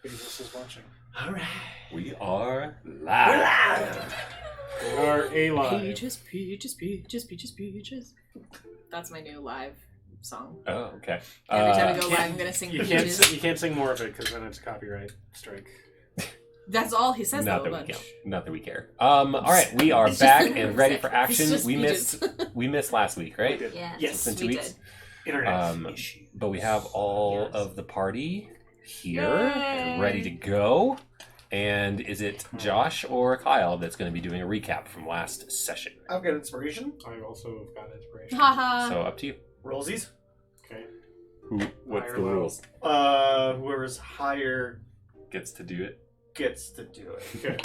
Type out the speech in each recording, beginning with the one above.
Jesus is watching. All right. We are live. We are alive. Peaches, peaches, peaches, peaches, peaches. That's my new live song. Oh, okay. Every time we go live, I'm gonna sing peaches. You can't sing more of it because then it's a copyright strike. That's all he says Not though. that we care. Not that we care. All right, we are back and ready for action. It's just We peaches. missed last week, right? Yeah. Yes, It's been 2 we weeks. did. Internet issues. But we have all of the party here, Yay. ready to go. And is it Josh or Kyle that's going to be doing a recap from last session? I've got inspiration. I also have got inspiration. Haha. So up to you. Rollsies. Okay. What's Higher the low. rules? Whoever's higher Gets to do it. gets to do it. Okay.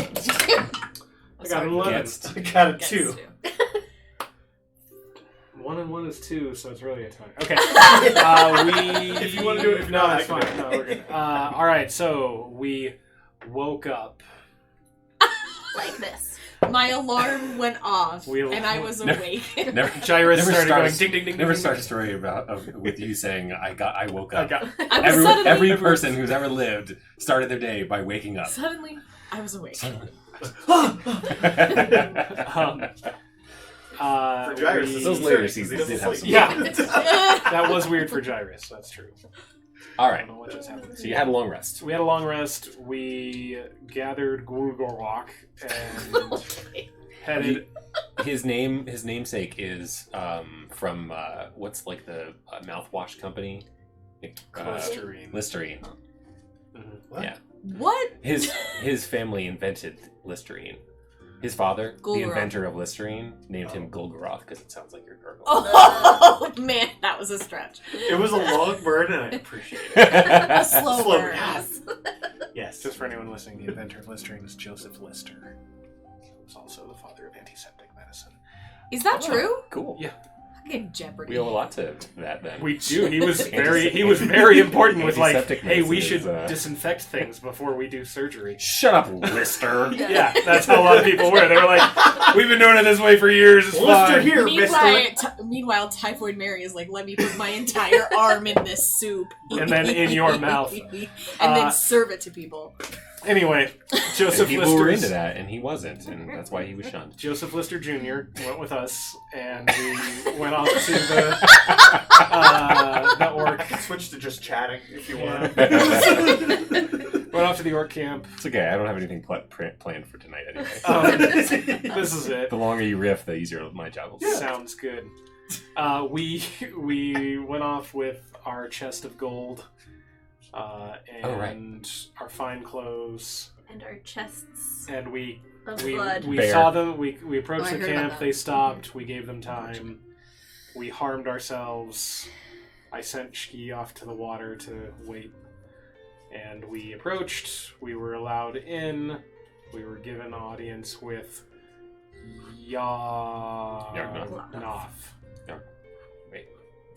I got an 11. Gets. I got a Gets 2. to. 1 and 1 is 2, so it's really a tie. Okay. If you wanna do it, if no, not, that's I fine. can do No, it. we're good. All right, so we woke up. Like this. My alarm went off, and I was Never- awake. Never, Gyrus never started start, going ding ding ding. never ding, start a ding. story with you saying I woke up. I got. I was suddenly, Every person who's ever lived started their day by waking up. suddenly, I was awake. For Gyrus, we- this Those is later serious, seasons he doesn't did have sleep. some- Yeah. That was weird for Gyrus. That's true. All I right. don't know what just happened. So you had a long rest. We had a long rest. We gathered Gurgorwalk and headed. His namesake is from what's like the mouthwash company? Listerine. Listerine. Mhm. What? Yeah. What? His family invented Listerine. His father, the Gulgoroth. inventor of Listerine, named him Gulgoroth because it sounds like you're gurgling. Oh man, that was a stretch. It was a long burn, and I appreciate it. A slow Slow burn. burn. Yes. Just for anyone listening, the inventor of Listerine is Joseph Lister. He was also the father of antiseptic medicine. Is that true? Cool. Yeah. Fucking Jeopardy. We owe a lot to that then. We do. He was very important with like, Antiseptic hey, we medicine should is, disinfect things before we do surgery. Shut up, Lister. Yeah, that's how a lot of people were. They were like, we've been doing it this way for years. It's Lister fine. here, mister. Meanwhile, Typhoid Mary is like, let me put my entire arm in this soup. And then in your mouth. And then serve it to people. Anyway, And Joseph people were into Lister. that, and he wasn't, and that's why he was shunned. Joseph Lister Jr. went with us, and we went off to the orc. Switch to just chatting if you Yeah. want. Went off to the orc camp. It's okay. I don't have anything planned for tonight anyway. This is it. The longer you riff, the easier my job will be. Sounds good. We went off with our chest of gold, and our fine clothes, And our chests and we of blood. Bear. saw them. We approached Oh, I the heard about camp. that. They stopped. We gave them time. We harmed ourselves. I sent Shki off to the water to wait, and we approached. We were allowed in. We were given audience with Yagnath. Wait.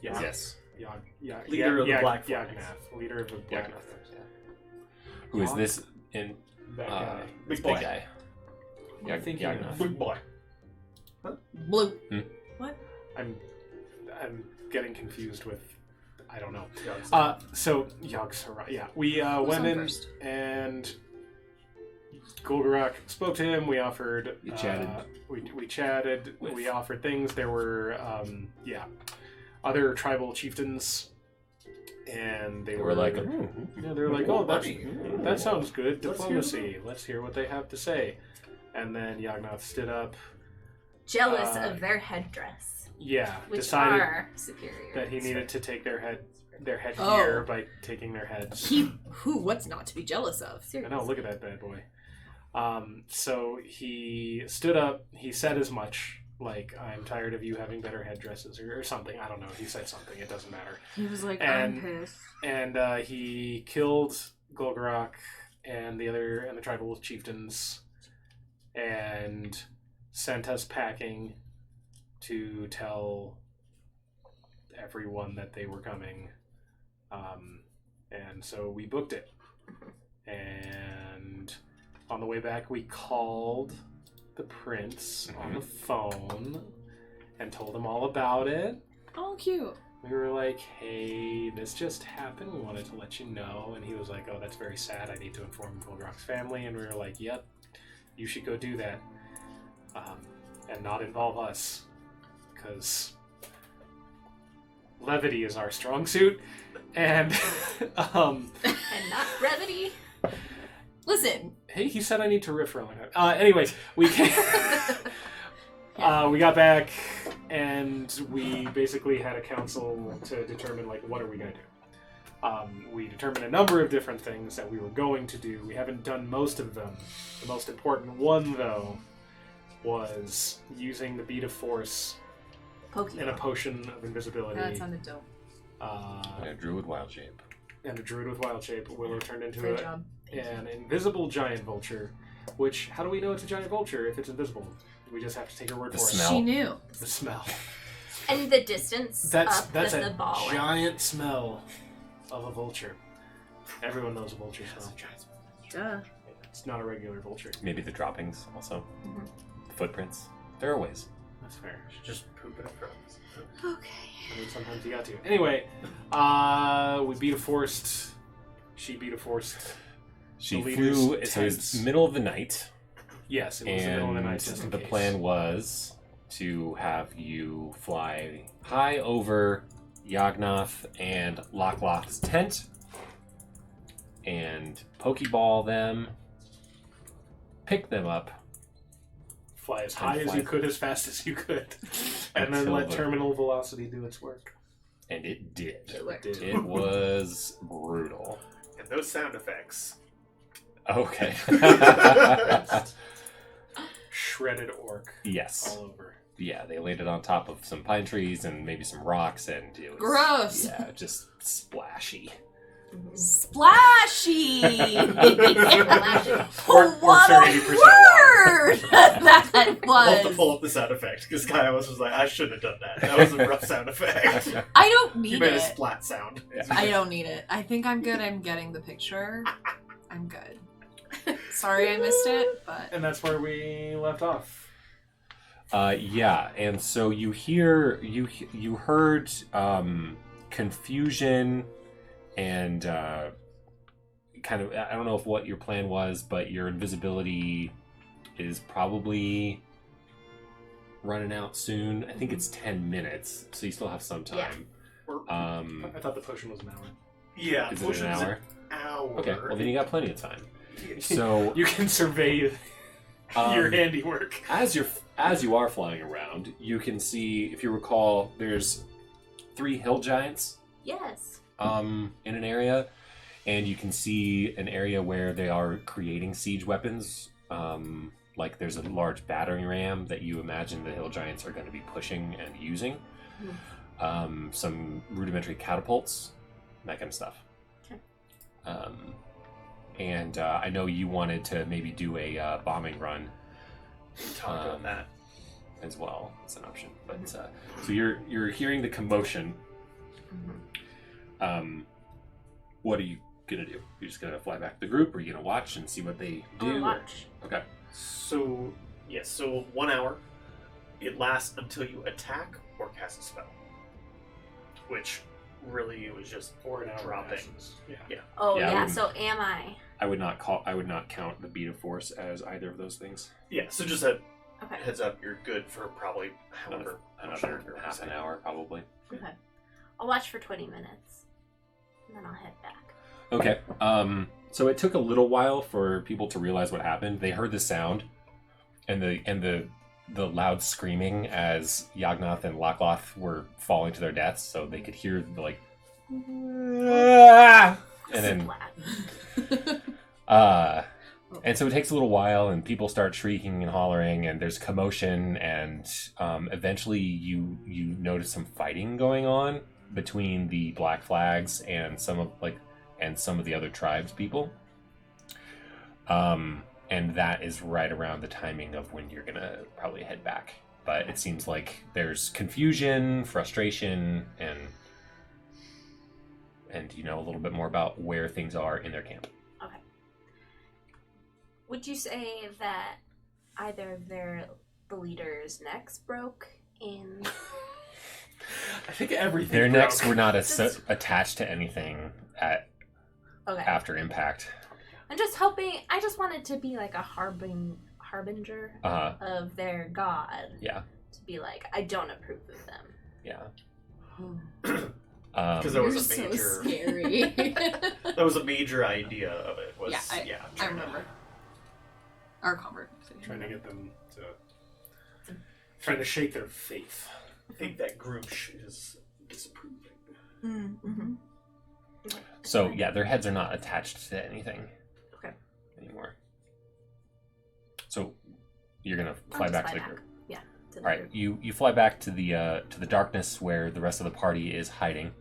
Yeah. Yes. Leader of the Black Yagnath. Leader of the Black Yagnath. Flags, yeah. Who is this in That guy. Big big boy. guy? I'm thinking of- Yagnath. Big boy. Blue. I'm getting confused with. I don't know. Yeah, So Yogg-Sarai. Yeah, we Who's went on in first? and Golgorak spoke to him. We offered. You chatted. We chatted. With- We offered things. There were other tribal chieftains, and they They were were like, yeah, they were like, oh, that sounds good. Let's hear Diplomacy. Let's hear what they have to say. And then Yagnath stood up. Jealous of their headdress, Yeah, which decided are superior. that he needed to take their headgear Oh. by taking their heads. What's not to be jealous of? I Seriously. know, look at that bad boy. So he stood up, he said as much, like, I'm tired of you having better headdresses, or something. I don't know, he said something, it doesn't matter. He was like, And- I'm pissed. And he killed Golgorak and the tribal chieftains, and sent us packing to tell everyone that they were coming. And so we booked it. And on the way back, we called the prince on the phone and told him all about it. Oh, cute. We were like, hey, this just happened. We wanted to let you know. And he was like, oh, that's very sad. I need to inform Goldrock's family. And we were like, yep, you should go do that. And not involve us. Because levity is our strong suit. And, And not brevity. Listen. Hey, he said I need to riff for a long time. Anyways, we came... we got back, and we basically had a council to determine, like, what are we going to do. We determined a number of different things that we were going to do. We haven't done most of them. The most important one, though, was using the beat of force and a potion of invisibility. That sounded dope. And a druid wild shape. And a druid with wild shape. Willow turned into Great job. an invisible giant vulture, which, how do we know it's a giant vulture if it's invisible? We just have to take her word The for smell. She knew. it. The smell. And the distance That's up a the ball. giant smell of a vulture. Everyone knows a vulture smell. Duh. It's not a regular vulture. Maybe the droppings also. Mhm. The footprints. There are ways. That's fair. Just poop in front. Okay. I mean, sometimes you got to. Anyway, we beat a forced. She beat a forced. She The leader's flew. So it was tents. middle of the night. Yes, it was the middle of the And night. Just in the case. plan was to have you fly high over Yagnath and Lochloth's tent and Pokeball them, pick them up, Fly as high as you could, as fast as you could, and then Until let the- terminal velocity do its work. and it did. It worked. It was brutal. And those sound effects. Okay. Shredded orc Yes. all over. Yeah, they laid it on top of some pine trees and maybe some rocks, and it was Gross. Yeah, just splashy. Splashy! Orcs What are a 80% water. word that I'll have to was! pull up the sound effect because Kaya was like, I shouldn't have done that. That was a rough sound effect. I don't You need made a it. splat sound. I don't need it. I think I'm good. I'm getting the picture. I'm good. Sorry I missed it, but... And that's where we left off. Yeah, and so you heard confusion and kind of, I don't know if what your plan was, but your invisibility is probably running out soon. I think it's 10 minutes, so you still have some time. I thought the potion was an hour. Yeah, Is it potion's an hour? hour. Okay, well then you got plenty of time. So You can survey your handiwork. as you are flying around, you can see, if you recall, there's 3 hill giants Yes. in an area, and you can see an area where they are creating siege weapons. Like there's a large battering ram that you imagine the hill giants are going to be pushing and using. Some rudimentary catapults, that kind of stuff. Okay. And I know you wanted to maybe do a bombing run Talk about that. as well as an option. But so you're hearing the commotion. What are you gonna do? You're just gonna fly back to the group, or are you gonna watch and see what they I wanna do? watch. Okay. So, yes, so 1 hour. It lasts until you attack or cast a spell. Which really it was just Or an hour dropping. passes. Yeah. Oh, Yeah, I yeah, wouldn't- so am I. I would not count the beat of force as either of those things. Yeah, so just a Okay. heads up, you're good for probably however Another half an hour, probably. Okay. I'll watch for 20 minutes. And then I'll head back. Okay. So it took a little while for people to realize what happened. They heard the sound and the loud screaming as Yagnath and Lochloth were falling to their deaths, so they could hear the like and then and so it takes a little while, and people start shrieking and hollering, and there's commotion, and eventually you notice some fighting going on between the Black Flags and some of the other tribes people. And that is right around the timing of when you're gonna probably head back. But it seems like there's confusion, frustration, and you know a little bit more about where things are in their camp. Okay. Would you say that either of the leaders' necks broke in... I think everything. Their broke. necks were not attached to anything Okay. after impact. I'm just hoping. I just wanted to be like a harbinger of their god. Yeah. To be like, I don't approve of them. Yeah. Because that You're was a so major. scary. That was a major idea of it. Was Yeah, I remember. Our conversation. Trying to get them to. Trying to shake their faith. I think that Gruumsh is disapproving. Mm-hmm. So yeah, their heads are not attached to anything. Okay. Anymore. So you're gonna I'll fly just back fly to the back. group. Yeah. To the All right, group. you fly back to the darkness where the rest of the party is hiding.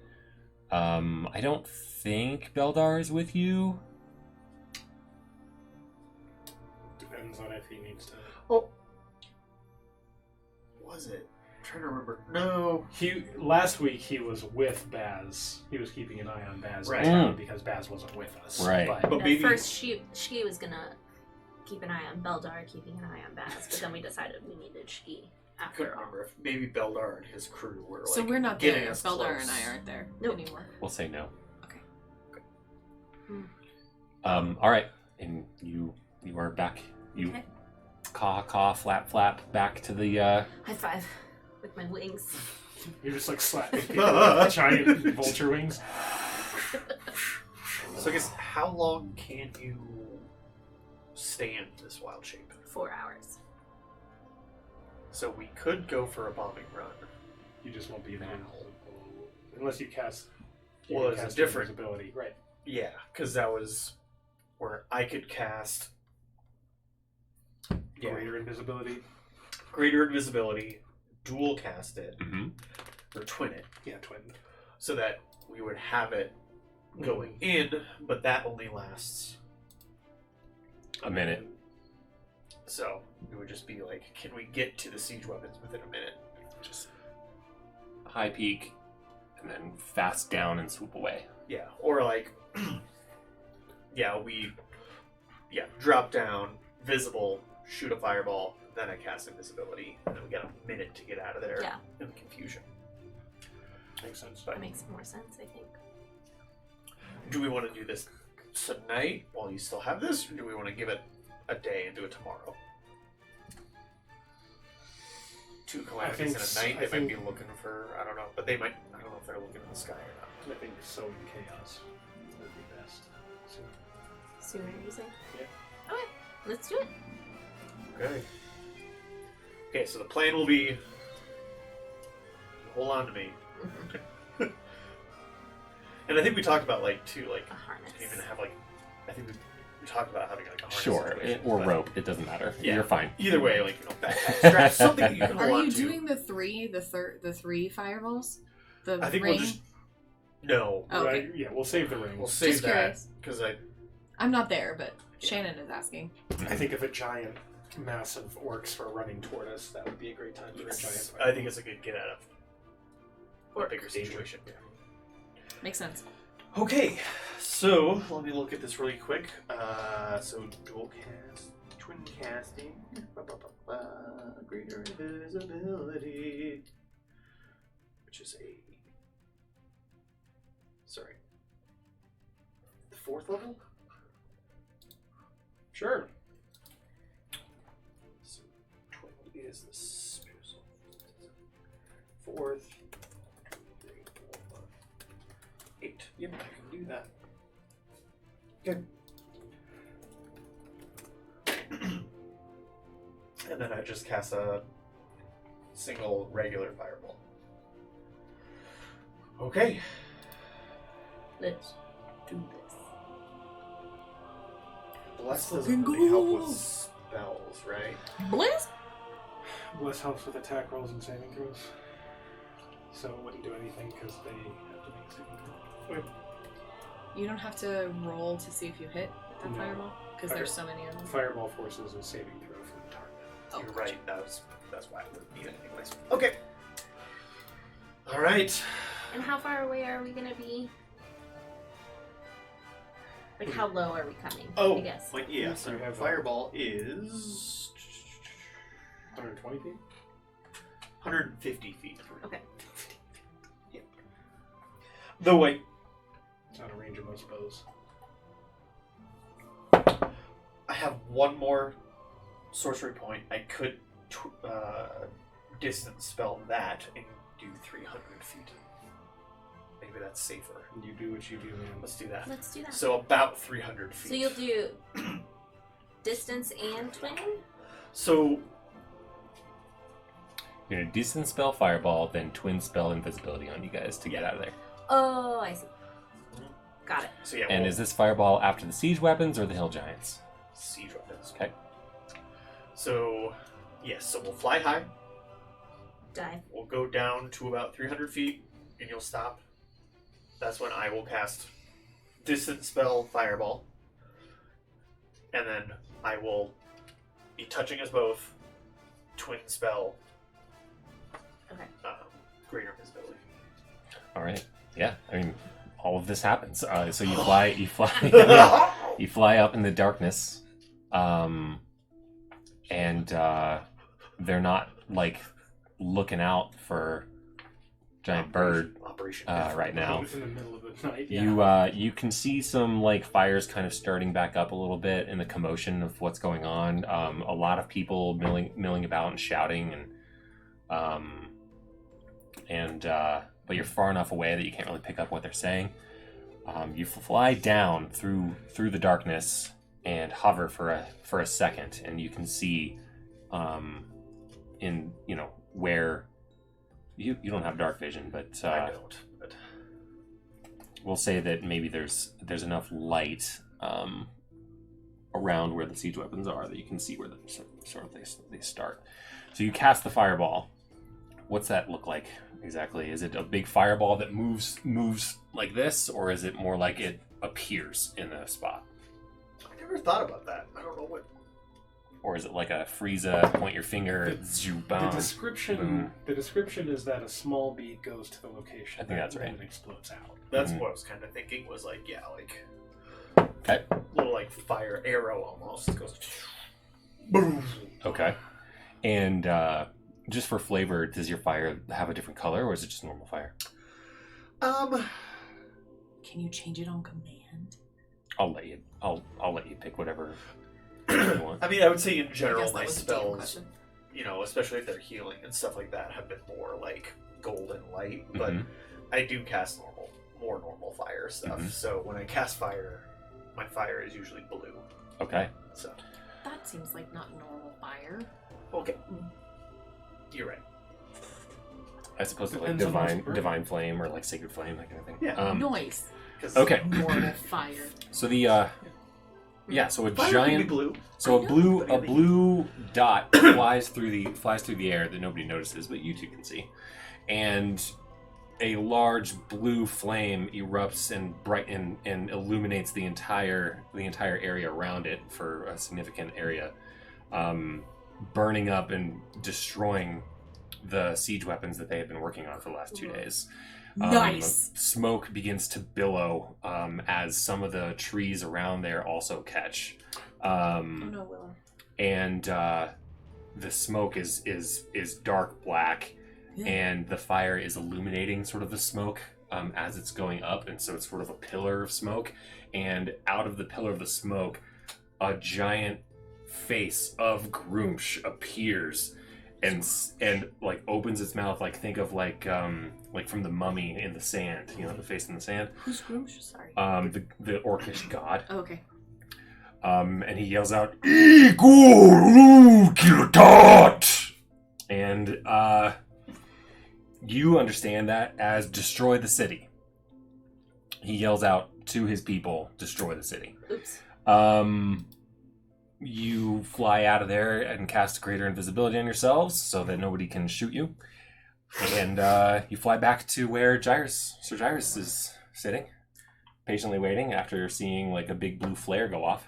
I don't think Beldar is with you. Depends on if he needs to. Oh, was it? I'm trying to remember. No. Last week he was with Baz. He was keeping an eye on Baz Right. because Baz wasn't with us. Right. But But At maybe first, she was gonna keep an eye on Beldar, keeping an eye on Baz, but then we decided we needed Shki I couldn't after all. remember if maybe Beldar and his crew were like So we're not getting there. us Beldar close. and I aren't there Nope. anymore. We'll say no. Okay. All right, and you are back. You Okay. caw flap back to the. High five with my wings. you're just like slapping giant vulture wings. So I guess how long can you stand this wild shape? 4 hours. So we could go for a bombing run. You just won't be there unless you cast. Well, can it's a cast different- invisibility, right? Yeah, because that was where I could cast Greater invisibility. greater invisibility, dual cast it, Mhm. or twin it, Yeah, twin. so that we would have it going in, but that only lasts A minute. So it would just be like, can we get to the siege weapons within a minute? Just high peak, and then fast down and swoop away. Yeah, or like, drop down, visible, shoot a fireball, then I cast invisibility, and then we got a minute to get out of there Yeah. in the confusion. Makes sense. That makes more sense, I think. Do we want to do this tonight while you still have this, or do we want to give it a day and do it tomorrow? 2 calamities think in a night, I they might be think- looking for, I don't know, but they might, I don't know if they're looking in the sky or not. I think sowing chaos would be best. Sooner, you say? Yeah. Okay, let's do it. Okay, so the plan will be, hold on to me. And I think we talked about like A harness. even have like, I think we talked about having like a harness Sure, situation, or but rope. It doesn't matter. Yeah. You're fine. Either way, like backpack strap, something that you can hold Are on you to. doing the three fireballs? The I think ring? we'll just no. Oh, okay. Right? Yeah, we'll save the ring. We'll save Just that curious. because I I'm not there, but Shannon is asking. I think if a giant mass of orcs were running toward us, that would be a great time for a giant. I think it's a good get out of a Or bigger situation. Makes sense. Okay, so let me look at this really quick. So dual cast, twin casting, greater invisibility, which is the 4th level. Sure. So twin is the spiritual 4th. 2, 3, 4, 8. Yep, I can do that. Good. And then I just cast a single regular fireball. Okay. let's do this. Bless Fucking doesn't really help go. with spells, right? Blizz? Bliss helps with attack rolls and saving throws. So it wouldn't do anything because they have to make saving throws. Okay. You don't have to roll to see if you hit with that No. fireball? Because Fire- there's so many of them. Fireball forces a saving throw for the target. Oh, You're gotcha. right. That's why I wouldn't need it anyways. Okay. All right. And how far away are we gonna be? Like, how low are we coming? Oh, I guess. like yeah. So You have, fireball is 120 feet? 150 feet. Okay. The way. It's out of range of most bows. I have one more sorcery point. I could distance spell that and do 300 feet. Maybe that's safer. You do what you do, man. Let's do that. Let's do that. So about 300 feet. So you'll do distance and twin? So You're gonna distance spell fireball, then twin spell invisibility on you guys to get out of there. Oh, I see. Got it. So yeah, And is this fireball after the siege weapons or the hill giants? siege weapons. Okay. So yes, so we'll fly high. Dive. We'll go down to about 300 feet, and you'll stop. That's when I will cast distance spell fireball, and then I will be touching us both. Twin spell. Okay. Greater visibility. All right. Yeah. I mean, all of this happens. So you fly. You fly up in the darkness, and they're not like looking out for giant bird Operation. right now. In the middle of the night. Yeah. You can see some like fires kind of starting back up a little bit in the commotion of what's going on. A lot of people milling about and shouting, but you're far enough away that you can't really pick up what they're saying. You fly down through the darkness and hover for a second, and you can see in where you don't have dark vision, but I don't. But we'll say that maybe there's enough light around where the siege weapons are that you can see where they start. So you cast the fireball. What's that look like exactly? Is it a big fireball that moves like this, or is it more like it appears in a spot? I never thought about that. I don't know what. Or is it like a Frieza, point your finger, zoom, The boom? description is that a small bead goes to the location. I think that's and right. it explodes out. That's Mhm. what I was kind of thinking. Was like Okay. little like fire arrow almost. It goes. Boom. Okay. And just for flavor, does your fire have a different color, or is it just normal fire? Can you change it on command? I'll let you pick whatever you want. I mean, I would say in I general, guess that my was a cheating spells, question. especially if they're healing and stuff like that, have been more like golden light. But Mhm. I do cast more normal fire stuff. Mhm. So when I cast fire, my fire is usually blue. Okay. So That seems like not normal fire. okay, you're right. I suppose like Depends on what's burning. divine flame or like sacred flame, that kind of thing. Yeah. Noise. 'Cause Okay. Normal fire. So the so a fire can be giant blue. so I a know. blue dot flies through the air that nobody notices, but you two can see, and a large blue flame erupts and illuminates the entire area around it for a significant area, burning up and destroying the siege weapons that they have been working on for the last 2 days. Nice. Smoke begins to billow as some of the trees around there also catch. Oh no, Willow. And the smoke is dark black, Yeah. and the fire is illuminating sort of the smoke as it's going up, and so it's sort of a pillar of smoke. And out of the pillar of the smoke, a giant face of Gruumsh appears and like opens its mouth, like think of like from the Mummy in the sand, the face in the sand. Who's Gruumsh? Sorry. The orcish god. Oh, okay. And he yells out, Kiltat! And you understand that as destroy the city. He yells out to his people, destroy the city. Oops. You fly out of there and cast greater invisibility on yourselves so that nobody can shoot you. And you fly back to where Sir Gyrus is sitting, patiently waiting after seeing like a big blue flare go off.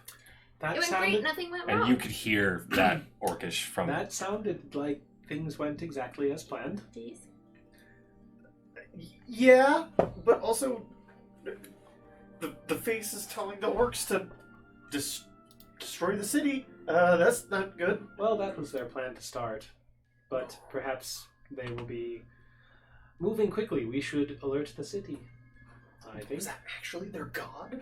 That It went sounded, great, nothing went wrong. And you could hear that orcish from... That sounded like things went exactly as planned. Jeez. Yeah, but also the face is telling the orcs to destroy the city. That's not good. Well, that was their plan to start. But perhaps they will be moving quickly. We should alert the city. I think. Is that actually their god?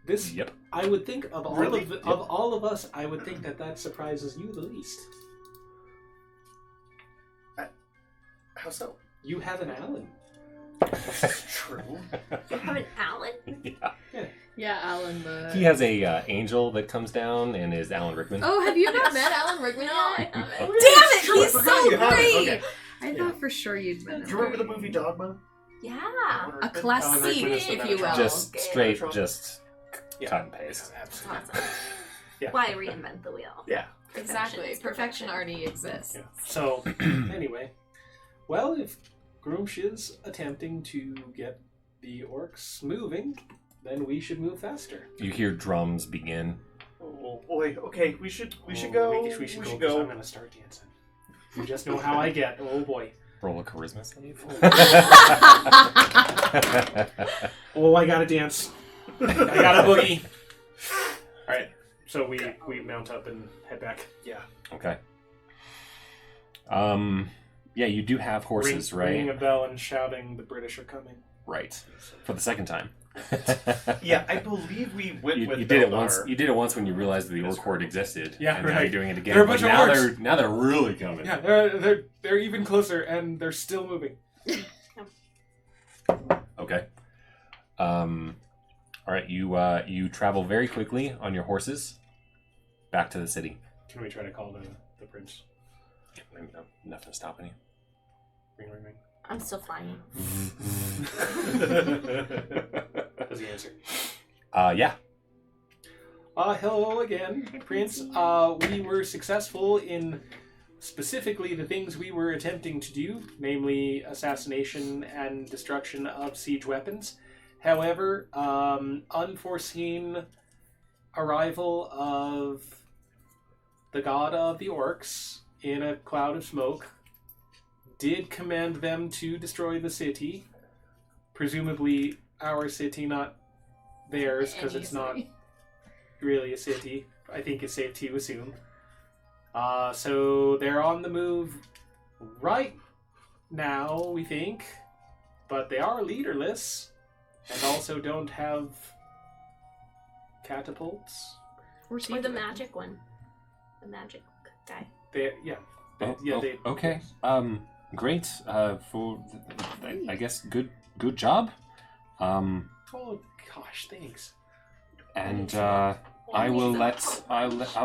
This, Yep. I would think of all Really? of all of us, I would think that surprises you the least. How so? You have an Alan. True. You have an Alan? Yeah. Yeah, Alan the... He has a angel that comes down and is Alan Rickman. Oh, have you not met Alan Rickman No, yet? I haven't. Damn it, True, I he's forgot so you have it. great! Okay. I thought for sure you'd met him. Do you remember the movie Dogma? Yeah. A classic, Alan Rickman is the if you will. Metatron. Just okay. straight, Metatron. just Yeah. cut and paste. Absolutely. Awesome. Yeah. Why reinvent the wheel? Yeah. Exactly. is Perfection already exists. Yeah. So, anyway, well, if Gruumsh is attempting to get the orcs moving, then we should move faster. You hear drums begin. Oh boy. Okay, we should go. We should We go. should 'Cause I'm go. gonna start dancing. You just know how I get. Oh boy. Roll a charisma save. Oh, I gotta dance. I gotta boogie. All right. So we mount up and head back. Yeah. Okay. Yeah, you do have horses, Ringing a right? bell and shouting, "The British are coming." Right. For the second time. Yeah, I believe we went You, with you did it Beldar. once. You did it once when you realized that the orc horde existed. Yeah, and now right. you're doing it again. They're a but bunch of now orcs. they're really coming. Yeah, they're even closer and they're still moving. Okay. All right. You travel very quickly on your horses back to the city. Can we try to call the prince? No, nothing stopping you. Ring, ring, ring. I'm still flying. Does he answer? Yeah. Hello again, Prince. We were successful in specifically the things we were attempting to do, namely assassination and destruction of siege weapons. However, unforeseen arrival of the god of the orcs in a cloud of smoke did command them to destroy the city. Presumably our city, not theirs, because it's not really a city. I think it's safe to assume. So they're on the move right now, we think. But they are leaderless and also don't have catapults. Or the magic one. The magic guy. Okay. Great. I guess good job. Oh gosh, thanks. And I'll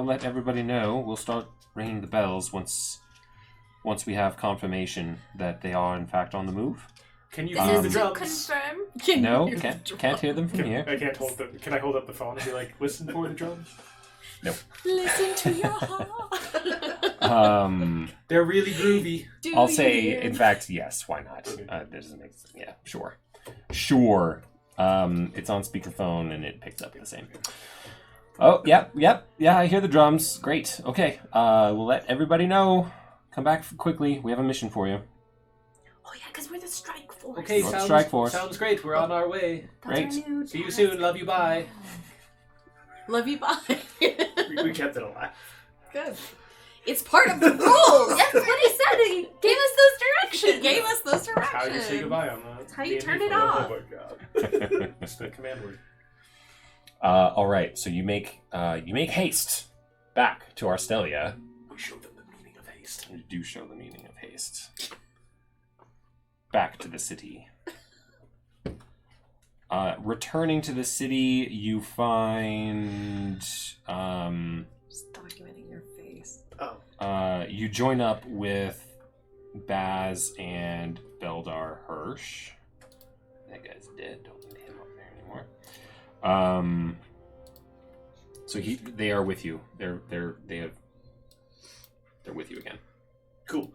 let everybody know. We'll start ringing the bells once we have confirmation that they are in fact on the move. Can you This hear is the to drums? confirm. No, can't hear them from here. I can't hold the. Can I hold up the phone and be like, listen for the drums? Listen to your heart. They're really groovy. I'll say, in fact, yes. Why not? That doesn't make sense. Yeah, sure. It's on speakerphone and it picked up the same. Oh, yep. Yeah, I hear the drums. Great. Okay. We'll let everybody know. Come back quickly. We have a mission for you. Oh yeah, because we're the strike force. Okay, Well, strike force. sounds great. We're on our way. That's our Great. new See you task. soon. Love you. Bye. Love you, bye. We kept it alive. Good. It's part of the rules. That's what he said. He gave us those directions. He gave us those directions. How do you say goodbye on that? That's how you turn it Oh off. my god. It's the command word. All right. So you make haste back to Arstelia. We showed them the meaning of haste. You do show the meaning of haste. Back to the city. Returning to the city, you find Just documenting your face. Oh. you join up with Baz and Beldar Hirsch. That guy's dead. Don't need him up there anymore. So they are with you. They're with you again. Cool.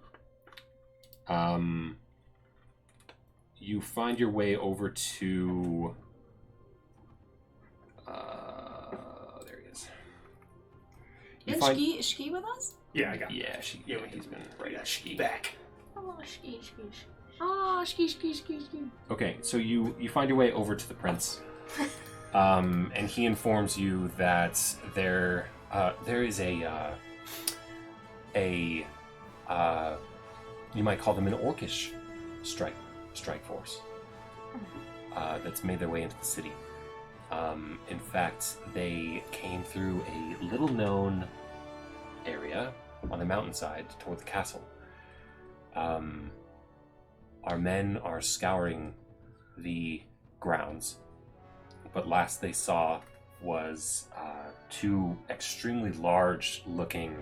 You find your way over to. There he is. You And find- is Shki with us? Yeah, I got it. Yeah, he's been right at Shki. Back. Oh, ski. Oh, Shki. Okay, so you find your way over to the prince, and he informs you that there is a you might call them an orcish strike force. that's made their way into the city. In fact, they came through a little-known area on the mountainside toward the castle. Our men are scouring the grounds, but last they saw was two extremely large-looking.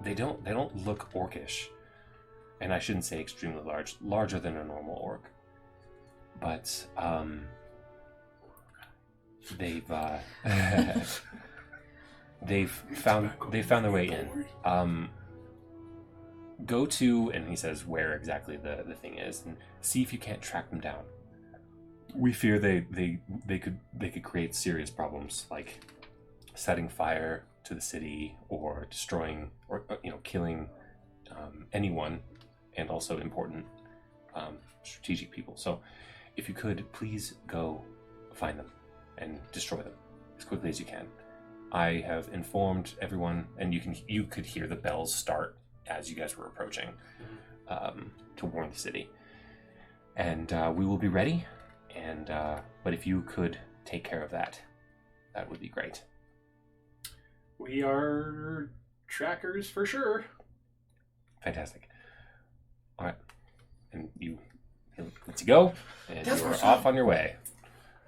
They don't look orcish, and I shouldn't say extremely large, larger than a normal orc. But they've found their way in. Go to, and he says where exactly the thing is, and see if you can't track them down. We fear they could create serious problems, like setting fire to the city or destroying or killing anyone, and also important strategic people. So if you could please go find them and destroy them as quickly as you can. I have informed everyone, and you could hear the bells start as you guys were approaching to warn the city. And we will be ready. And but if you could take care of that would be great. We are trackers for sure. Fantastic. All right, and you let you go, and you are off on your way.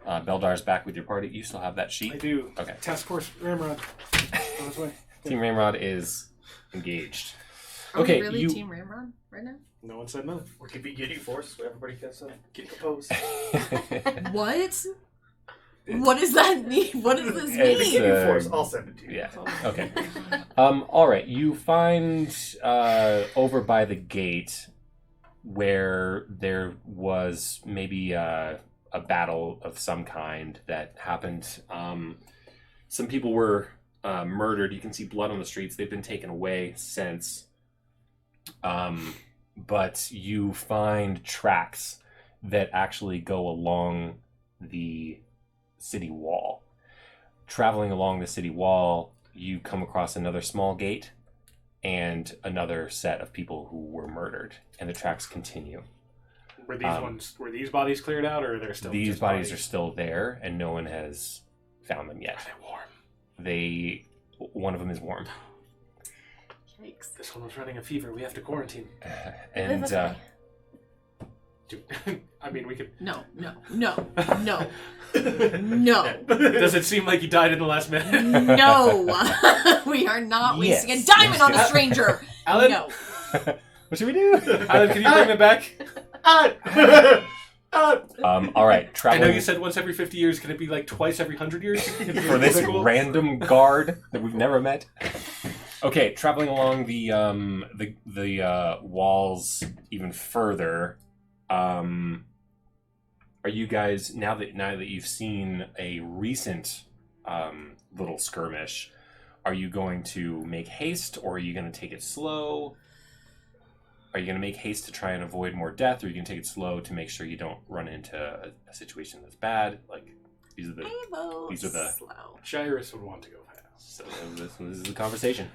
Beldar's back with your party. You still have that sheet? I do. Okay. Task Force Ramrod. On his way. Team Ramrod is engaged. Are Okay, we really Team Ramrod right now? No one said no. We could be Giddy Force, so everybody gets get proposed. What? What does that mean? What does this It's, mean? Giddy Force, I'll send it to you. Yeah. Okay. All right. You find over by the gate where there was maybe a battle of some kind that happened. Some people were murdered. You can see blood on the streets. They've been taken away since. But you find tracks that actually go along the city wall. Traveling along the city wall, you come across another small gate and another set of people who were murdered, and the tracks continue. Were these bodies cleared out, or are there still? These bodies are still there, and no one has found them yet. Are they warm? One of them is warm. Yikes. This one was running a fever. We have to quarantine. And I mean, we could. No. No. Does it seem like he died in the last minute? No. We are not wasting a diamond on a stranger. Alan? No. What should we do? Alan, can you bring them back? All right. I Traveling know you said once every 50 years. Can it be like twice every 100 years? for this random guard that we've never met. Okay, traveling along the walls even further. Are you guys now that you've seen a recent little skirmish? Are you going to make haste, or are you going to take it slow? Are you going to make haste to try and avoid more death, or are you going to take it slow to make sure you don't run into a situation that's bad? Like these are the slow. Shyrus would want to go fast. So this is the conversation.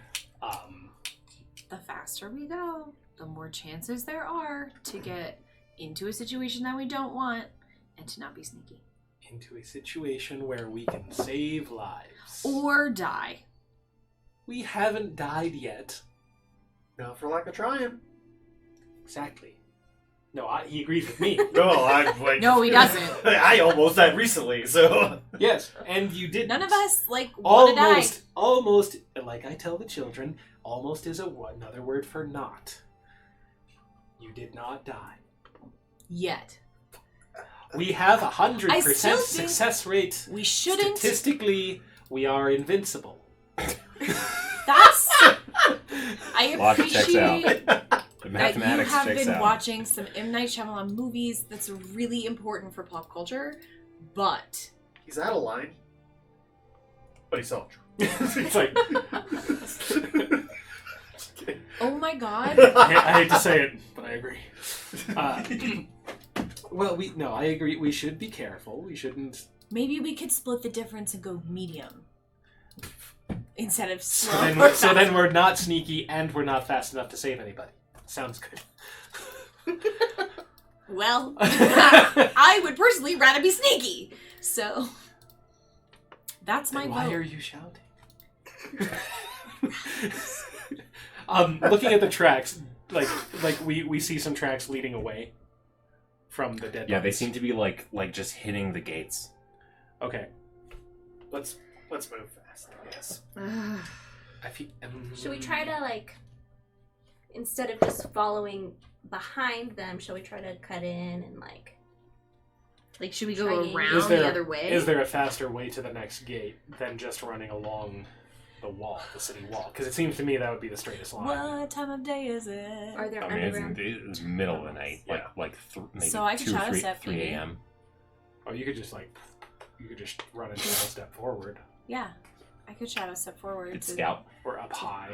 The faster we go, the more chances there are to get into a situation that we don't want and to not be sneaky. Into a situation where we can save lives. Or die. We haven't died yet. Not for lack of trying. Exactly. No, he agrees with me. No, he doesn't. I almost died recently, so... Yes, and you didn't. None of us, want to die. Almost, like I tell the children, almost is another word for not. You did not die. Yet. We have 100% I still think success rate. We shouldn't. Statistically, we are invincible. That's... I Logic checks out. appreciate The that mathematics you have checks been out. watching some M. Night Shyamalan movies. That's really important for pop culture. But... He's out of line. But he's all true. It's like... Oh my god. I hate to say it, but I agree. I agree. We should be careful. We shouldn't... Maybe we could split the difference and go medium. Instead of slow. So then we're not sneaky and we're not fast enough to save anybody. Sounds good. Well, I would personally rather be sneaky. So that's my Why vote. are you shouting? Looking at the tracks, like we see some tracks leading away from the dead. Yeah, they bodies. seem to be like just hitting the gates. Okay. Let's move fast, I guess. I feel, Should we try to, like, instead of just following behind them, shall we try to cut in and, like should we Try go it. around the other way? Is there a faster way to the next gate than just running along the wall, the city wall? Because it seems to me that would be the straightest line. What time of day is it? are there I mean, underground? it's middle of the night, Yeah. maybe So I could 2 or shadow 3, step 3 maybe. a.m. Oh, you could just run and shadow step forward Yeah, I could shadow step forward. Could to- scout. or up high,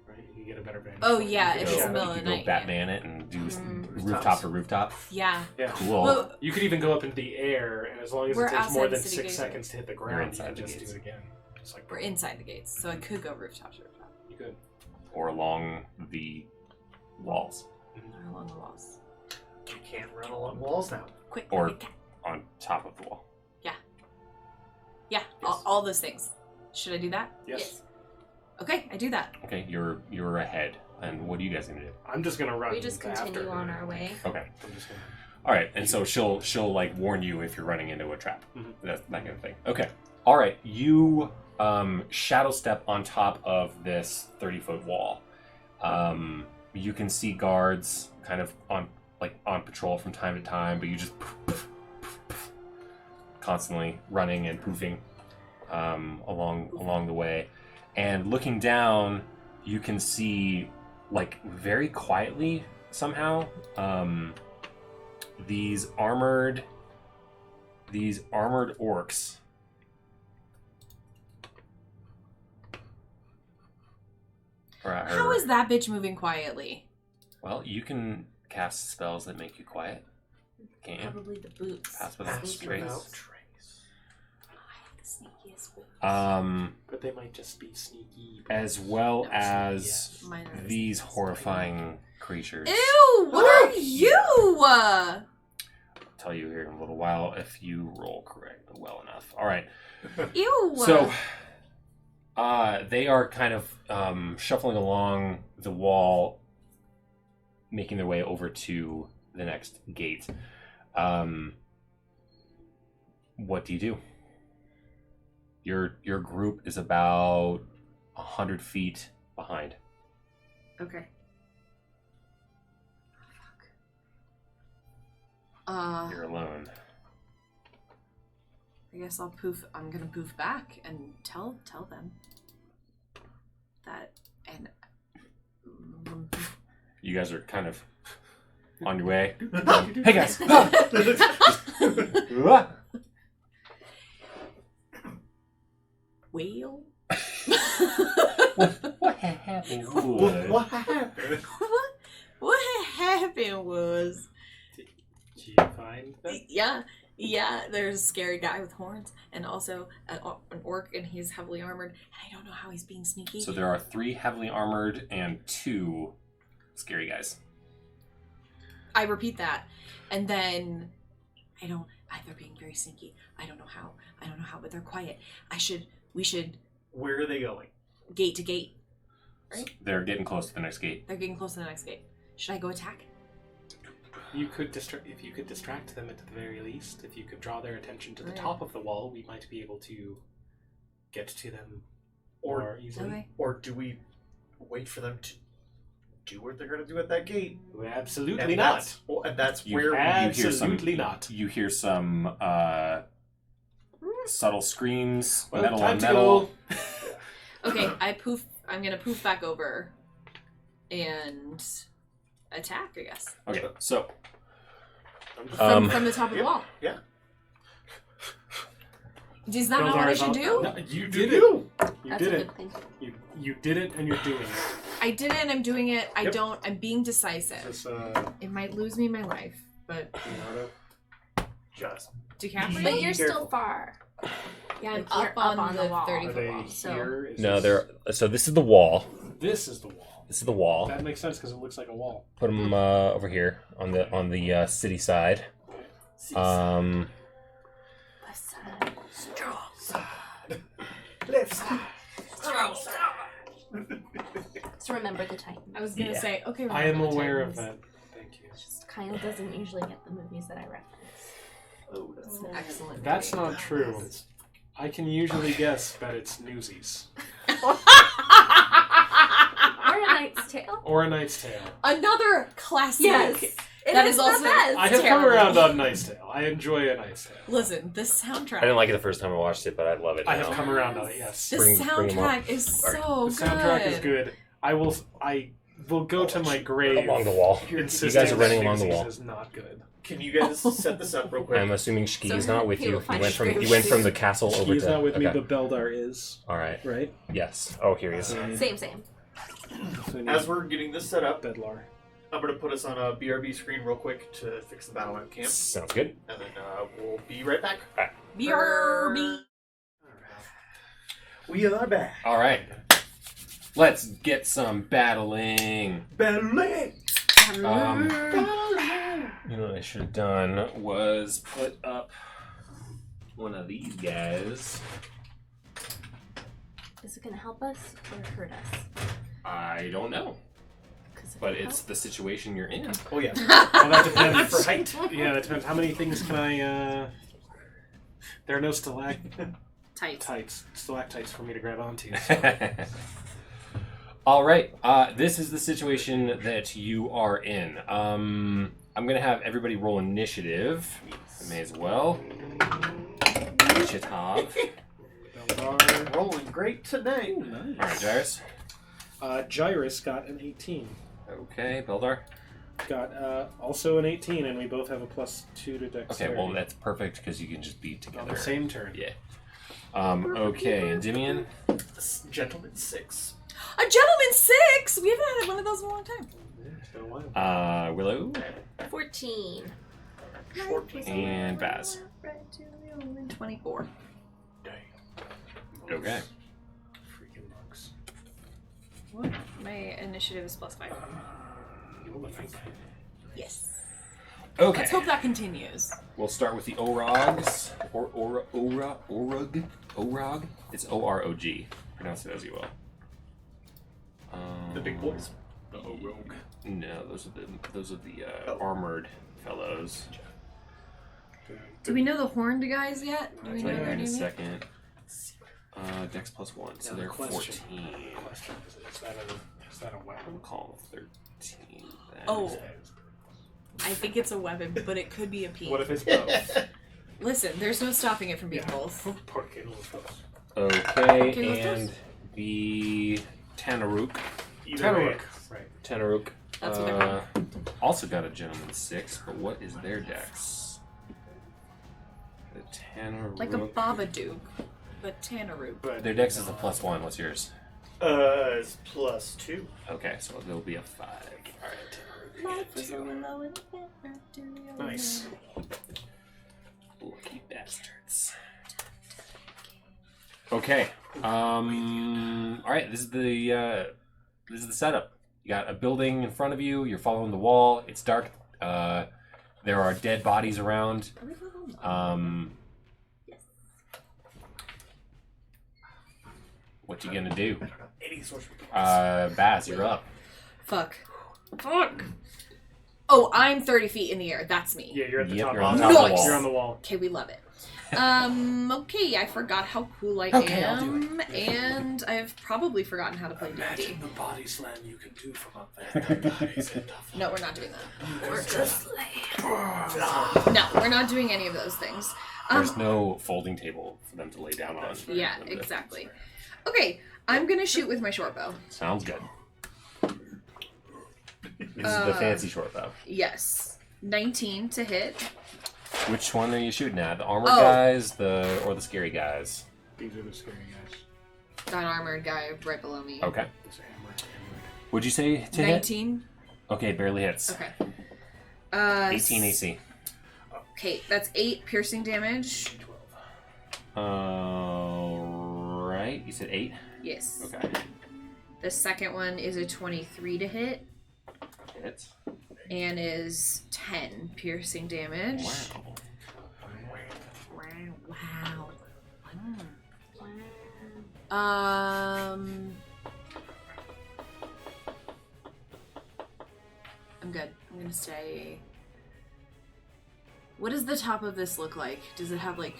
right? You get a better vantage. Oh, point. yeah, You if could it's go- the middle of you the could go night, Batman it and do Mm. rooftop to rooftop. Yeah. Yeah. Cool. Well, You could even go up into the air, and as long as We're it takes more outside than the city 6 gates. seconds to hit the You're ground, you inside can the just gates. do it again. Just like we're inside the gates, so I could go rooftop to rooftop. you could. Or along the walls. Or along the walls. You can't run along walls now. Quick. Or- quick, quick. On top of the wall. Yeah, all those things. Should I do that? Yes. Okay, I do that. Okay, you're ahead. And what are you guys gonna do? I'm just gonna run. We just after continue her. on our way. Okay. I'm just gonna. All right, and so she'll like warn you if you're running into a trap, Mhm. that kind of thing. Okay. All right, you shadow step on top of this 30-foot wall. You can see guards kind of on patrol from time to time, but you just constantly running and poofing along the way, and looking down, you can see like very quietly somehow. These armored orcs. How is that bitch moving quietly? Well, you can cast spells that make you quiet, can't you? Probably the boots. Pass without Sneaky trace. boots. trace. I have the sneakiest boots. But they might just be sneaky. As well No, as yes. Mine are these sneaky. horrifying creatures. Ew! What are you? I'll tell you here in a little while if you roll correct well enough. All right. Ew! So, they are kind of shuffling along the wall, making their way over to the next gate. What do you do? Your group is about 100 feet behind. Okay. You're alone. I guess I'll poof. I'm gonna poof back and tell them that. And You guys are kind of on your way. Hey guys! whale. What happened? What happened? What happened was, Did you find them? yeah. There's a scary guy with horns, and also an orc, and he's heavily armored. And I don't know how he's being sneaky. So there are 3 heavily armored and 2 scary guys. I repeat that, and then they're being very sneaky. I don't know how, but they're quiet. We should Where are they going? gate to gate. Right? They're getting close to the next gate. They're getting close to the next gate. Should I go attack? You could if you could distract them at the very least. If you could draw their attention to the Right. top of the wall, we might be able to get to them Or more easily. Okay. or do we wait for them to do what they're going to do at that gate? Absolutely And not. that's You- where you hear Absolutely some, not. You hear some subtle screams, Well, metal time on to metal. go. Okay, I'm gonna poof back over and attack, I guess. Okay, so From the top of the wall. Yeah. Is that not what I should do? No, you You did it. do. You That's did a it. good thing. You did it, and you're doing it. I did it and I'm doing it. Yep. I'm being decisive. This, It might lose me my life, but Just decapitated? But you're Careful. still far. Yeah, I'm Like, you're up on the the wall. 30 are foot they wall. So here? Is no, this- they're so this is the wall. This is the wall. This is the wall. That makes sense because it looks like a wall. Put them over here on the city side. Left side. Strong side. Left side. Strong side. So remember the Titans. I was gonna say, okay. I am remember the aware of Titans. that. Thank you. Just Kyle doesn't usually get the movies that I reference. Oh, that's It's an excellent. That's movie. not true. I can usually guess that it's Newsies. Or A Knight's Tale. Or A Knight's Tale. Another classic. Yes. That is is the also- best. I have come terrible. around on Knight's Tale. I enjoy A Knight's Tale. Listen, the soundtrack. I didn't like it the first time I watched it, but I love it now. I have come around on it, yes. The Bring 'em soundtrack up. is Alright. so The soundtrack is good. I will go to my grave Along the wall. insisting You guys are running that along the Newsies wall. is not good. Can you guys set this up real quick? I'm assuming Shki So is not with he you. will He find went from Shki. the castle over He's to. not with me, okay. but Beldar is, All right. right? Yes. Oh, here he is. Same. So I need As we're getting this set up, Bedlar. I'm going to put us on a BRB screen real quick to fix the battle camp, Sounds good. and then we'll be right back. BRB. We are back. All right. Let's get some battling. Battling! You know what I should have done was put up one of these guys. Is it going to help us or hurt us? I don't know, 'Cause if but it it's the situation you're in. Oh, yeah. Well, that depends. For height. Yeah, that depends. How many things can I, There are no Tight. stalactites for me to grab onto. So. All right. This is the situation that you are in. I'm gonna have everybody roll initiative. I may as well. Initiative. Beldar. Rolling great today. Ooh, nice. All right, Jairus. Gyrus got an 18. Okay, Beldar. Got also an 18, and we both have a +2 to Okay, dexterity. well that's perfect because you can just be on together. the same turn. Yeah. Okay, Endymion. Gentleman 6. A gentleman 6. We haven't had one of those in a long time. Yeah, it's been a while. Willow 14. and Baz. 24. Dang. Okay. Freaking monks. What? My initiative is +5. You'll think. Yes. Okay. Let's hope that continues. We'll start with the Orogs. Orog. It's O-R-O-G. Pronounce it as you will. The big boys. The rogue. No, those are the armored fellows. Do we know the horned guys yet? Do I'll we tell know you their in a name yet? second. Dex +1, so Now they're the question- 14. Question is that a We'll weapon? call them 13. Then. Oh. I think it's a weapon, but it could be a piece. What if it's both? Listen, there's no stopping it from being both. Poor kid will both. Okay, Okay, and the Tanaruk. Either way. Right. Tanaruk. That's what they're called. Also got a gentleman 6, but what is their dex? The Tanaruk. Like a Babadook, but Tanaroo. But Their dex is a +1. What's yours? It's +2. Okay, so there'll be a 5. nice. Lucky bastards. Okay. All right. This is the setup. You got a building in front of you. You're following the wall. It's dark. There are dead bodies around. What you gonna do? Baz, you're up. Fuck. Oh, I'm 30 feet in the air. That's me. Yeah, you're at the Yep, top. you're on of top the of wall. the wall. You're on the wall. Okay, we love it. Okay, I forgot how cool I Okay, I'll am, and I've probably forgotten how to play D&D. the body slam you can do from up there. No, we're not doing that. No, we're not doing any of those things. There's no folding table for them to lay down on. Yeah, exactly. Okay, I'm gonna shoot with my short bow. Sounds good. This is the fancy short bow. Yes. 19 to hit. Which one are you shooting at? The armored Oh. guys, or the scary guys? These are the scary guys. That armored guy right below me. Okay. This hammer. Would you say to hit? 19? Okay, barely hits. Okay. 18 AC. Okay, that's 8 piercing damage. 12. Right. You said 8? Yes. Okay. The second one is a 23 to hit Hits. and is 10 piercing damage. Wow. Wow. I'm good. I'm gonna stay. What does the top of this look like? Does it have like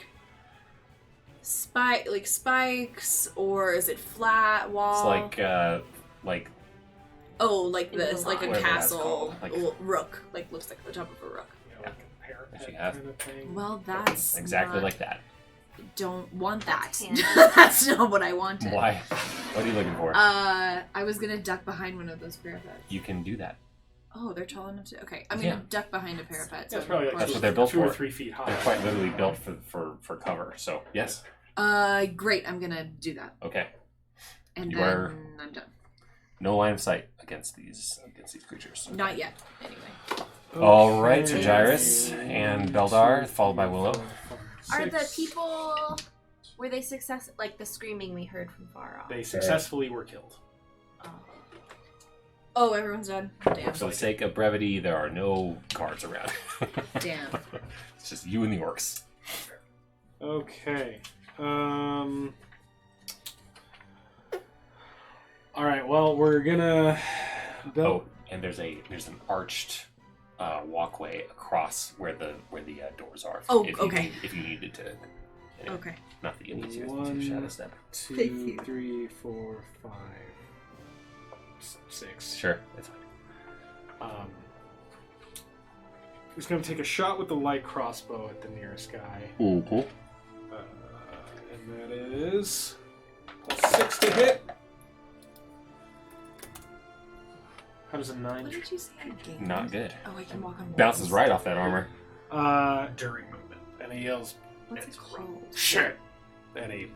spikes, or is it flat wall? It's like oh, like In the this, like a line. Whatever that's castle, called, like- rook. Like looks like the top of a rook. You know, like a parapet If you have- kind of thing. Well, that's exactly not- like that. Don't want that. Yeah. That's not what I wanted. Why? What are you looking for? I was gonna duck behind one of those parapets. You can do that. Oh, they're tall enough to. Okay, I'm gonna Yeah. duck behind a parapet. That's probably like That's what they're built 2 or for. 3 feet high. They're quite literally built for cover. So yes. Great. I'm gonna do that, Okay. and You then are- I'm done. No line of sight against these creatures. Not yet. Anyway. All right, so Okay. Gyrus and Beldar, followed by Willow. Are the 6. people... Were they successful? Like the screaming we heard from far off. They successfully were killed. Oh. Oh, everyone's done. Damn. For the sake of brevity, there are no guards around. Damn. It's just you and the orcs. Okay. All right. Well, we're gonna. Oh, and there's an arched walkway across where the doors are. Oh, if okay. if you needed to. Anyway, Okay. Not that you need to. One, to shadow step. 2, 3, 4, 5, 6. Sure, that's fine. Who's gonna take a shot with the light crossbow at the nearest guy? Mm-hmm. And that is +6 to hit. How does a 9? What did you say? Games? Not good. Oh, I can walk on. Bounces walls. right off that armor. During movement, and he yells, What's it It's called? "Shit!" And he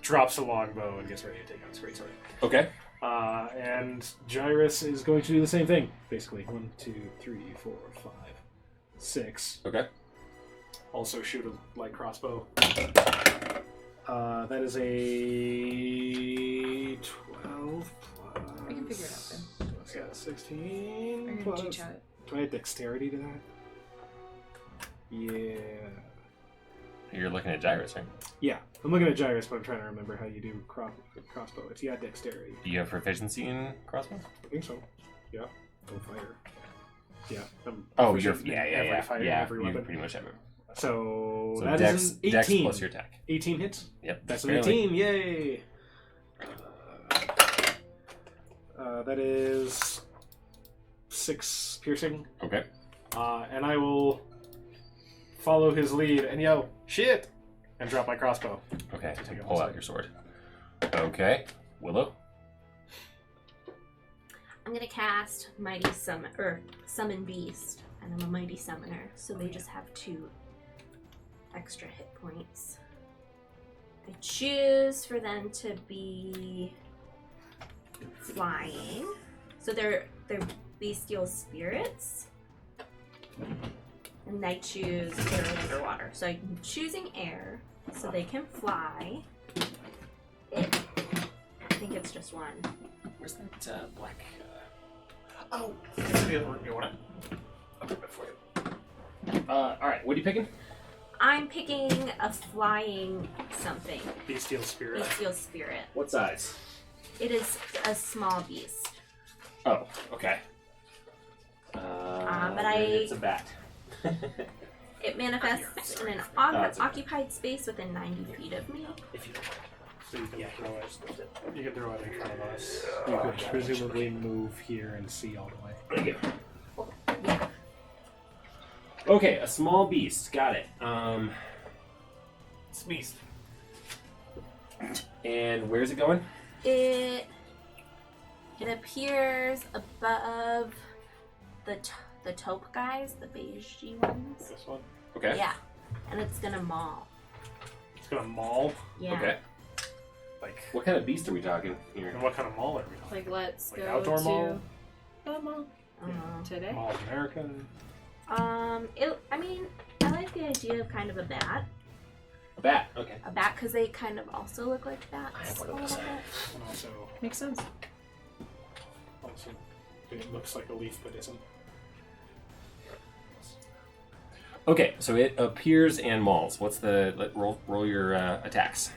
drops a longbow and gets ready to take out his greatsword. Okay. And Gyrus is going to do the same thing, basically. 1, 2, 3, 4, 5, 6. Okay. Also shoot a light crossbow. That is a 12 plus. I can figure it out then. What's that? Are 16 you gonna plus. cheat chat it? Do I have dexterity to that? Yeah. You're looking at Gyrus, right? Yeah. I'm looking at Gyrus, but I'm trying to remember how you do crossbow. It's dexterity. Do you have proficiency in crossbow? I think so. Yeah. I'm a fighter. Yeah. Oh, proficient you're in every fighter, every you weapon. pretty much have it. So that dex, is an 18. dex plus your attack. 18 hits? Yep. That's an barely. 18. Yay! That is 6 piercing. Okay. And I will follow his lead and yell, "Shit!" and drop my crossbow. Okay. To take out Pull the out your sword. Okay. Willow. I'm gonna cast Summon Beast, and I'm a Mighty Summoner, so they just have 2 extra hit points. I choose for them to be flying, so they're bestial spirits, and I choose they're underwater. So I'm choosing air, so they can fly. I think it's just 1. Where's that black? Oh, the other one. You want it? I'll grab it for you. All right. What are you picking? I'm picking a flying something. Bestial spirit. Bestial spirit. What size? It is a small beast. Oh, okay. But it's a bat. It manifests in an it's okay. occupied space within 90 feet of me. If you don't mind. So you can throw it. You can throw it in front of us. You could presumably move here and see all the way. Thank you. Yeah. Okay, a small beast. Got it. It's beast. And where's it going? It appears above the taupe guys, the beige ones. This one. Okay. Yeah. And it's gonna maul. It's gonna maul. Yeah. Okay. Like, What kind of beast are we talking here? and what kind of maul are we talking? Like, let's Like go outdoor to mall? mall today. Mall American. I like the idea of kind of a bat. A bat. Okay. A bat, because they kind of also look like bats. I have one a of little those. bit. And Makes sense. also it looks like a leaf but isn't. Okay, so it appears and mauls. What's the roll your attacks?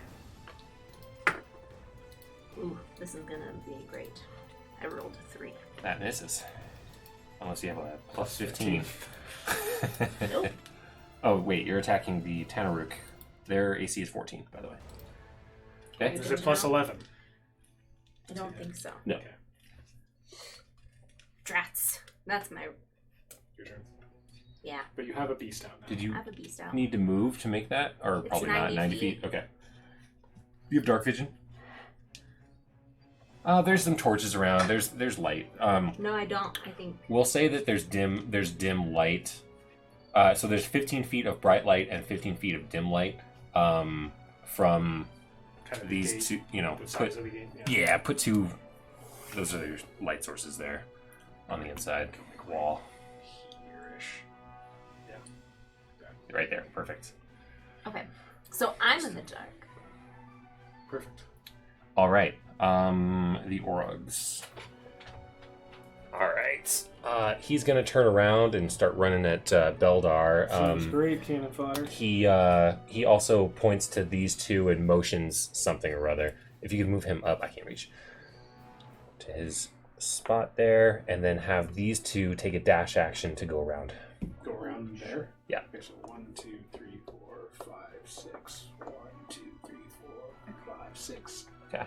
Ooh, this is gonna be great. I rolled a 3. That misses. Unless you have a plus 15. Nope. Oh wait, you're attacking the Tanaruk. Their AC is 14, by the way. Okay. Is it plus 11? I don't think so. No. Okay. Drats. That's my. Your turn. Yeah, But you have a beast out now. Did I you have a beast out. need to move to make that, or It's probably not? 90 90 feet. feet. Okay. You have dark vision. There's some torches around. There's light. No, I don't. I think. We'll say that there's dim light. So there's 15 feet of bright light and 15 feet of dim light from Kind of these gate, two. You know, the size of the gate. yeah, put two. Those are your light sources there on the inside wall. Here-ish. Yeah. Right there. Perfect. Okay, so I'm in the dark. Perfect. All right. The Orogs. All right. He's gonna turn around and start running at Beldar. Sounds great, cannon fodder. He also points to these two and motions something or other. If you could move him up, I can't reach to his spot there, and then have these two take a dash action to go around. Go around there? Yeah. Okay, so 1, 2, 3, 4, 5, 6. 1, 2, 3, 4, 5, 6. Okay.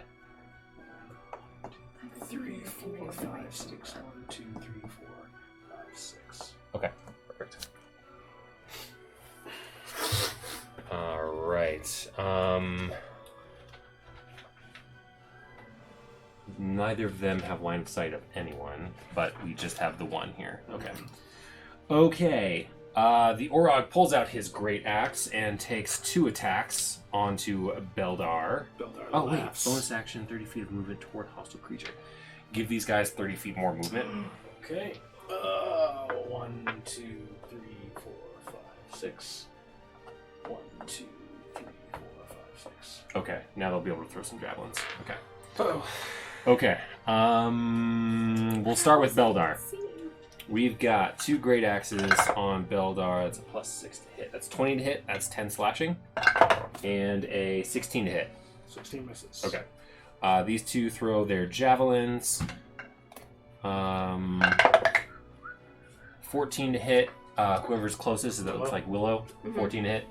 3, 4, 5, 6. 1, 2, 3, 4, 5, 6. Okay. Perfect. All right. Neither of them have line of sight of anyone, but we just have the one here. Okay. Okay. The Orog pulls out his great axe and takes 2 attacks onto Beldar. Beldar Oh wait, laughs. bonus action, 30 feet of movement toward hostile creature. Give these guys 30 feet more movement. Okay. 1, 2, 3, 4, 5, 6. 1, 2, 3, 4, 5, 6. Okay, now they'll be able to throw some javelins. Okay. Oh. Okay. We'll start with Beldar. We've got 2 great axes on Beldar. That's a plus 6 to hit. That's 20 to hit. That's 10 slashing. And a 16 to hit. 16 misses. Okay. These two throw their javelins. 14 to hit. Whoever's closest, that looks like Willow. 14 to hit.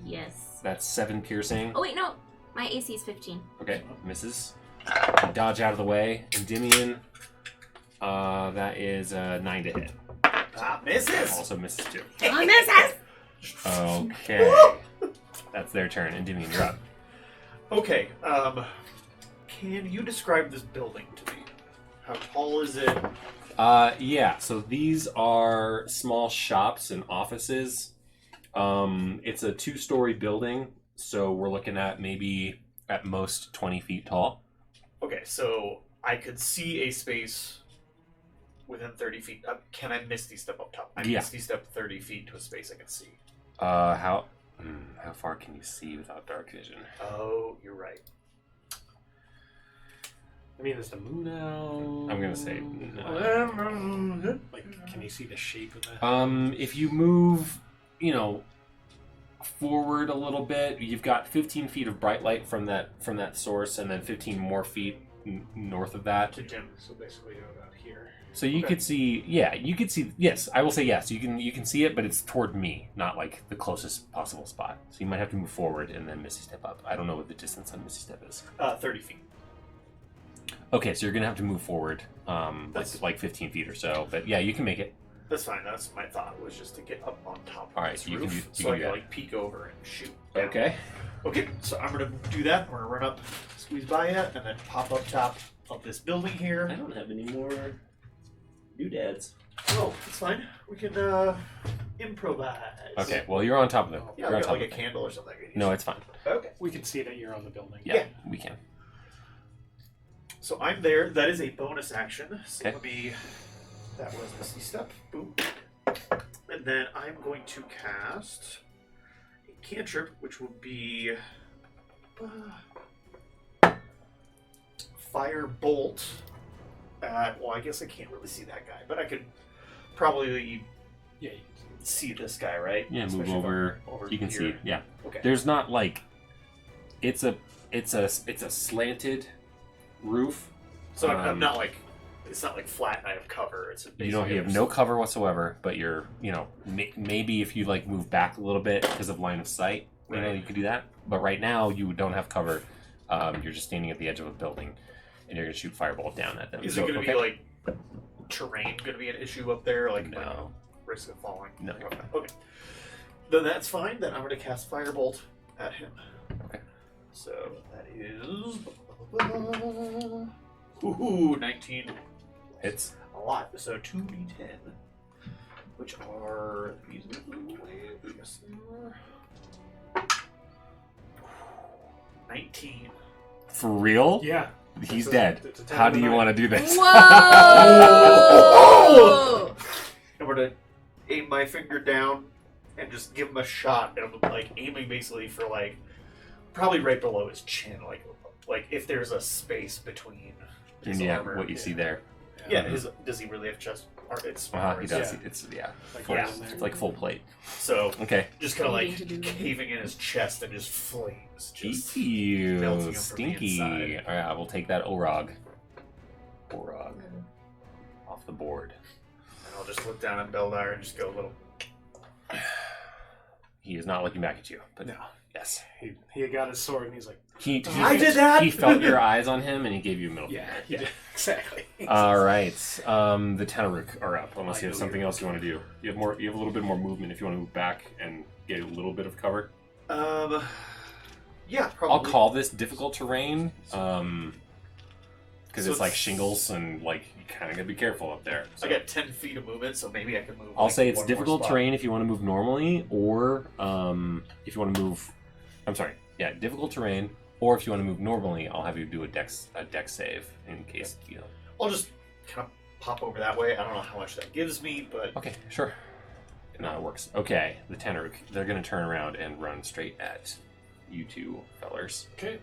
Yes. That's 7 piercing. Oh wait, no. My AC is 15. Okay, misses. You dodge out of the way. Endymion, that is 9 to hit. Misses! Also misses too. Oh, misses! Okay. That's their turn. Endymion, you're up. Okay, can you describe this building to me? How tall is it? Yeah, so these are small shops and offices. It's a 2-story building, so we're looking at maybe at most 20 feet tall. Okay, so I could see a space within 30 feet. Can I misty step up top? I Yeah. misty step 30 feet to a space I can see. How far can you see without dark vision? Oh, you're right. I mean, is the moon out? I'm gonna say no. Like, can you see the shape of that? If you move, forward a little bit, you've got 15 feet of bright light from that source, and then 15 more feet north of that. To Jim. So basically, about here. So you could see, you could see. Yes, I will say yes. You can see it, but it's toward me, not like the closest possible spot. So you might have to move forward and then Misty Step up. I don't know what the distance on Misty Step is. 30 feet. Okay, so you're gonna have to move forward, like 15 feet or so. But yeah, you can make it. That's fine. That's my thought, was just to get up on top of All right, this you can roof, do- you so can I do can that. like peek over and shoot down. Okay. Okay, so I'm gonna do that. We're gonna run up, squeeze by it, and then pop up top of this building here. I don't have any more doodads. Oh, it's fine. We can improvise. Okay, well you're on top of it. Yeah, You're I've on got top like a of it. candle or something. I can use. No, it's fine. Okay. We can see that you're on the building. Yeah, we can. So I'm there. That is a bonus action. So Okay. let me. That was Misty Step. Boom. And then I'm going to cast a cantrip, which would be Fire Bolt. Well, I guess I can't really see that guy, but I could probably see this guy, right? Yeah, move Especially over. You can here. see. Yeah. Okay. There's not like it's a slanted roof. So I'm not like it's not like flat and I have cover. It's You have no cover whatsoever, but you're maybe if you like move back a little bit because of line of sight, you could do that. But right now you don't have cover. You're just standing at the edge of a building, and you're gonna shoot fireball down at them. Is it gonna be like terrain gonna be an issue up there? Like no risk of falling? No. Okay. Then that's fine. Then I'm gonna cast Firebolt at him. Okay. So that is 19. Hits. A lot. So 2d10, which are these. 19. For real? Yeah. He's dead. How do you want to do this? Whoa! I'm gonna aim my finger down and just give him a shot. And I'm like aiming basically for like probably right below his chin, like if there's a space between his armor. What you see there. Yeah, does he really have chest? It's He does. It's it's like full plate. So okay, just kind of like caving in his chest and just flames. Just melting ew, him from the stinky. inside. All right, I will take that Orog off the board. And I'll just look down at Beldar and just go a little. He is not looking back at you, but No. yes, He got his sword and he's like, I did that! He felt your eyes on him and he gave you a middle yeah, finger. he did. Exactly. All right, the Tenaruk are up. Unless you have something else you want to do. You have more. You have a little bit more movement if you want to move back and get a little bit of cover. Yeah, probably. I'll call this difficult terrain, because So it's like shingles and like you kind of gotta be careful up there. So I got 10 feet of movement, so maybe I can move. I'll like, say it's one more difficult spot. terrain if you want to move normally, or if you want to move. I'm sorry. Yeah, difficult terrain, or if you want to move normally, I'll have you do a dex save in case I'll just kind of pop over that way. I don't know how much that gives me, but Okay, sure. No, it works. Okay, the Tenaruk, they're going to turn around and run straight at you two fellers. Okay.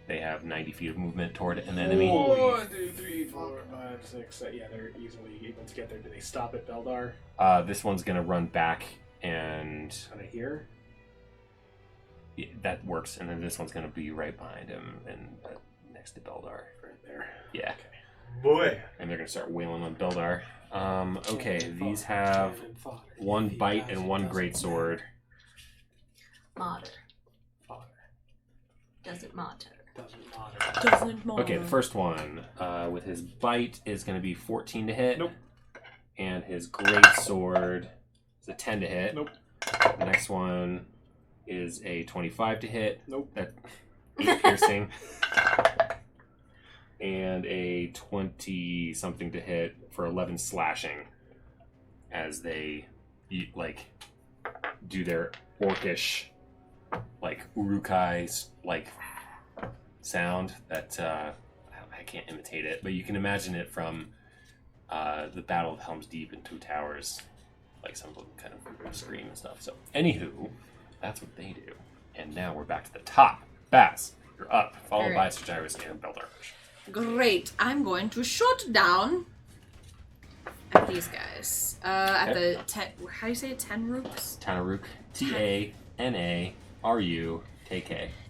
They have 90 feet of movement toward an enemy. 1, 2, 3, 4, 5, 6. Yeah, they're easily able to get there. Do they stop at Beldar? This one's going to run back and... Are they here? Yeah, that works, and then this one's going to be right behind him and next to Beldar. Right there. Yeah. boy, And they're going to start wailing on Beldar. Okay, these have one bite and one greatsword. Matter. Doesn't matter. Doesn't matter. Okay, the first one with his bite is going to be 14 to hit. Nope. And his greatsword is a 10 to hit. Nope. The next one is a 25 to hit. Nope. That 8 piercing. And a 20 something to hit for 11 slashing as they do their orcish urukai sound that I can't imitate it, but you can imagine it from the Battle of Helm's Deep and Two Towers, like some kind of scream and stuff. So anywho, that's what they do. And now we're back to the top. Bass, you're up, followed by Sir Gyrus and Beldar. Great. I'm going to shoot down at these guys. At the how do you say it? Tenarooks? Tenaruk. T-A-N-A-R-U-K-K.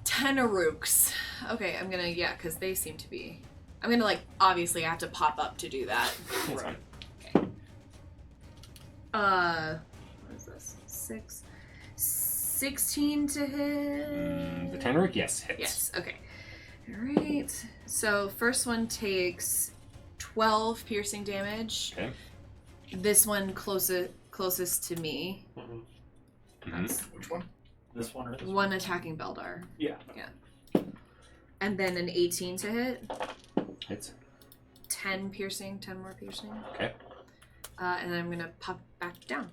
Tenarooks. Okay, I'm gonna, because they seem to be... I'm gonna, obviously I have to pop up to do that. That's fine. What is this? 16 to hit? The Tenaruk, yes, hits. Yes, okay. Alright. So, first one takes 12 piercing damage. Okay. This one closest to me. which one? This one or this one? One attacking Beldar. Yeah. And then an 18 to hit. Hits. 10 more piercing. Okay. And then I'm gonna pop back down.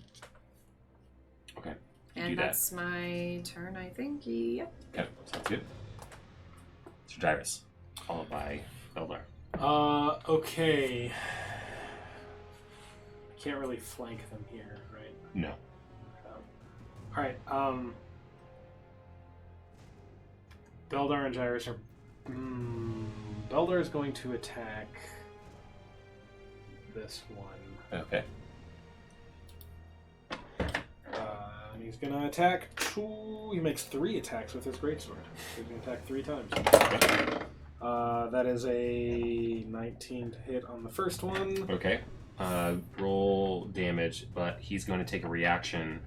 Okay. And that's my turn, I think. Yep. Okay, sounds good. Sir Gyrus, followed by Beldar. Okay. Can't really flank them here, right? No. Alright, Beldar and Gyrus are... Beldar is going to attack this one. Okay. And he's going to attack two... He makes 3 attacks with his greatsword. He's going to attack 3 times. That is a 19 to hit on the first one. Okay. Roll damage, but he's going to take a reaction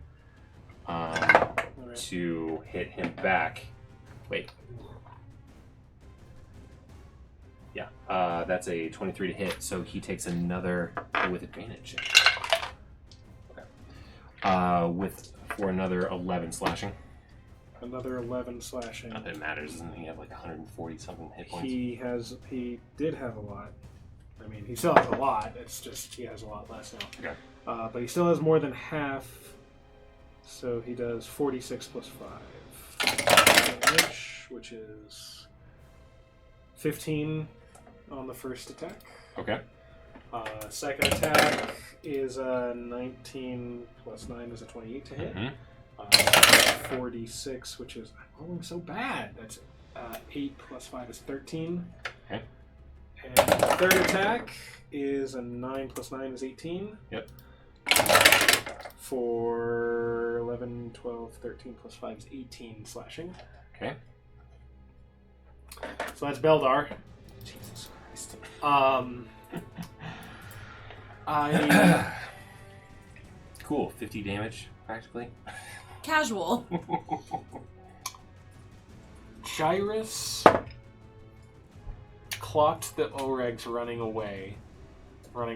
to hit him back. Wait. Yeah, that's a 23 to hit, so he takes another with advantage. Okay. For another 11 slashing. Another 11 slashing. Not that it matters, doesn't he have like 140 something hit points? He did have a lot. I mean, he still has a lot. It's just he has a lot less now. Okay. But he still has more than half. So he does 46 plus 5 damage, which is 15 on the first attack. Okay. Second attack is 19 plus 9 is a 28 to hit. 46, which is... I'm rolling so bad. That's 8 plus 5 is 13. Okay. And the third attack is a 9 plus 9 is 18. Yep. For 11, 12, 13 plus 5 is 18 slashing. Okay. So that's Beldar. Jesus Christ. Cool. 50 damage, practically. Casual. Gyrus clocked the Oregs running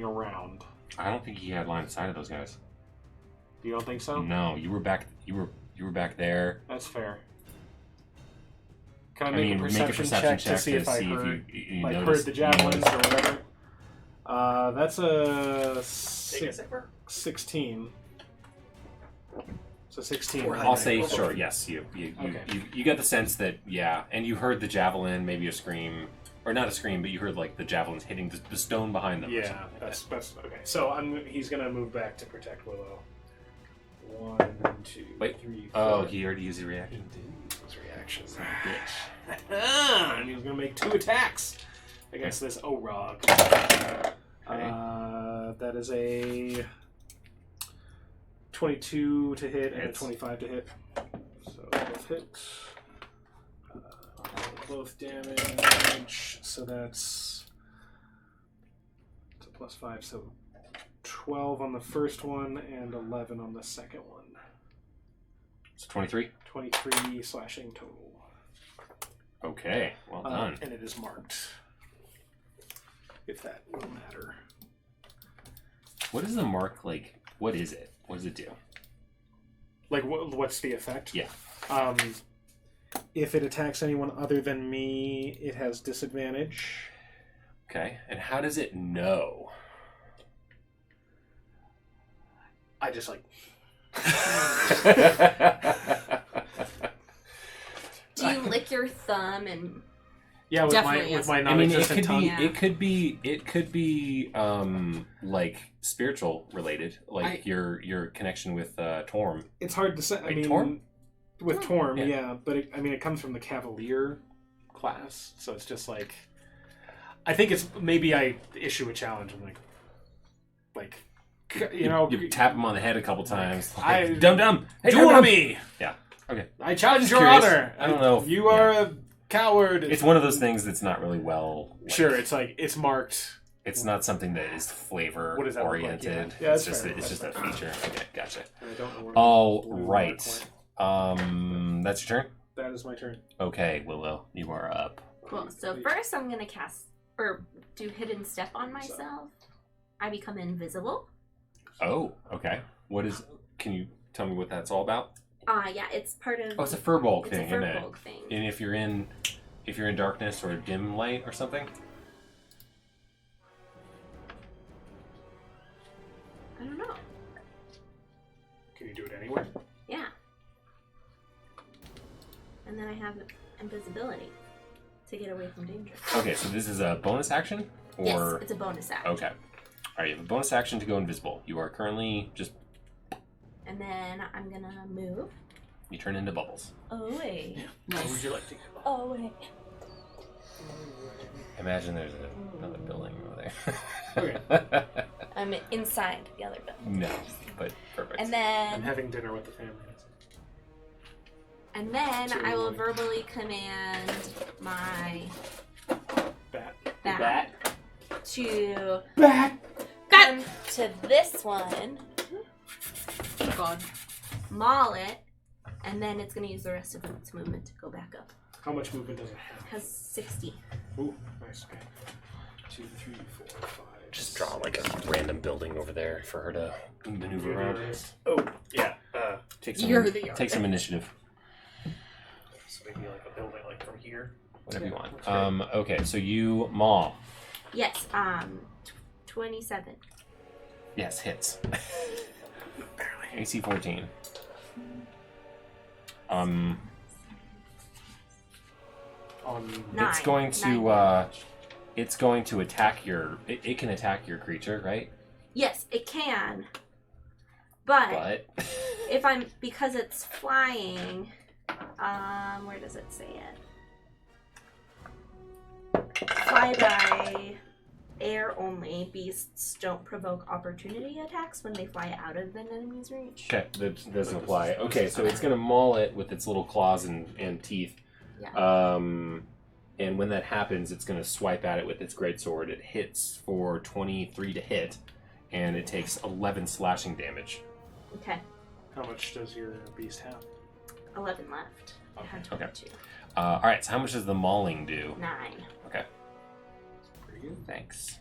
around. I don't think he had line of sight of those guys. You don't think so? No, you were back. You were back there. That's fair. Can I make a perception check to see if I heard, you heard noticed, the javelins or whatever? That's a 16. So 16. I'll say sure. Yes, you Okay. got the sense that and you heard the javelin, maybe a scream, or not a scream, but you heard like the javelins hitting the stone behind them. or Yeah, something like that's that. okay. So he's gonna move back to protect Willow. 1, 2, Wait. 3, 4. Oh, he already used his reaction. His reactions. Bitch. And he was gonna make 2 attacks against this Orog. That is a 22 to hit and a 25 to hit. So both hit. Both damage. So that's a plus 5. So 12 on the first one and 11 on the second one. So 23. 23 slashing total. Okay, well done. And it is marked. If that will matter. What is the mark like? What is it? What does it do? Like, what's the effect? Yeah. If it attacks anyone other than me, it has disadvantage. Okay, and how does it know? I just like... Do you lick your thumb and... Yeah, with Definitely, my I mean, non-existent tongue. it could be like spiritual related, like your connection with Torm. It's hard to say. I Wait, mean, Torm? with Torm, Yeah. yeah, but it comes from the Cavalier class, so it's just like... I think it's... Maybe I issue a challenge and like... You know... You tap him on the head a couple times. I- Like, dum-dum! Hey, Do dum-dum! on me! Yeah, okay. I challenge Just your curious. honor! I don't know if- You are a coward! It's one of those things that's not really well... like, Sure, it's like, it's marked... It's not something that is flavor What does that look like? oriented. Yeah, it's that's just fair. it's just a feature. Okay, gotcha. I don't know where All blue right. mark went. That's your turn. That is my turn. Okay, Willow, you are up. Cool. So first I'm going to cast... Or do Hidden Step on myself. I become invisible. Oh, okay. What is? Can you tell me what that's all about? Yeah, it's part of... Oh, it's a furbolg It's thing, a isn't it? furbolg thing. And if you're in darkness or dim light or something. I don't know. Can you do it anywhere? Yeah. And then I have invisibility to get away from danger. Okay, so this is a bonus action, or Yes, it's a bonus action. okay. All right, you have a bonus action to go invisible. You are currently just And then I'm gonna move You turn into bubbles. Oh wait. What would you like to get? Oh wait. Imagine there's another building over Okay. there. I'm inside the other building. No, but perfect. And I'm then having dinner with the family. I will verbally command my Bat. bat to Bat! come to this one, God. maul it, and then it's going to use the rest of its movement to go back up. How much movement does it have? It has 60. Ooh, nice. Okay. 2, 3, 4, 5. Just draw like a random building over there for her to maneuver around. Oh, yeah. Take some, You're the take artist. some initiative. So maybe like a building like from here. Whatever you want. that's great. Okay, so you maul. Yes, 27. Yes, hits. AC 14. Nine. It's going to attack your. It can attack your creature, right? Yes, it can. But But if I'm, because it's flying, where does it say it? Fly by air only. Beasts don't provoke opportunity attacks when they fly out of an enemy's reach. okay, that doesn't apply. Okay, so it's going to maul it with its little claws and teeth. Yeah. And when that happens, it's going to swipe at it with its greatsword. It hits for 23 to hit, and it takes 11 slashing damage. Okay. How much does your beast have? 11 left. I had Okay. 22. All right, so how much does the mauling do? 9. Okay, Pretty good. thanks.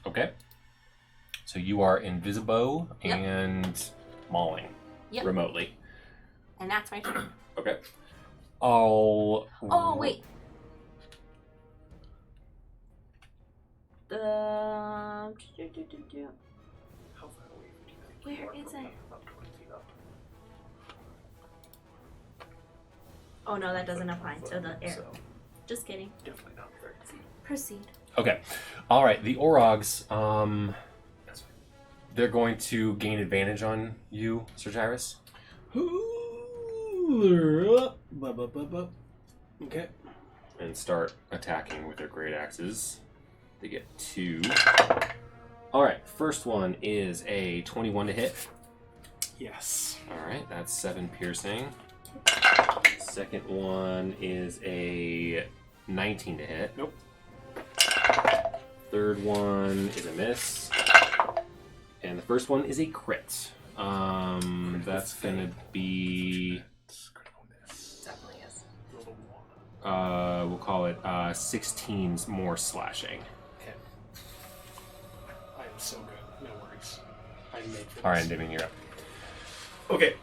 Okay, so you are invisible Yep. and mauling Yep. remotely. And that's my turn. Okay. Oh, wait. The... How far away would you think? Where you are is from it? About 20 feet up. Oh no, that doesn't apply to the air. So Just kidding. definitely not 30 feet. Proceed. Okay. All right. The Orogs, That's fine. they're going to gain advantage on you, Sir Gyrus. Okay. And start attacking with their great axes. They get 2. All right. First one is a 21 to hit. Yes. All right. That's 7 piercing. Second one is a 19 to hit. Nope. Third one is a miss. And the first one is a crit. That's gonna be Definitely is. we'll call it 16 more slashing. Okay. I am so good. No worries. I'm made for this. All right, Damien, you're up. Okay,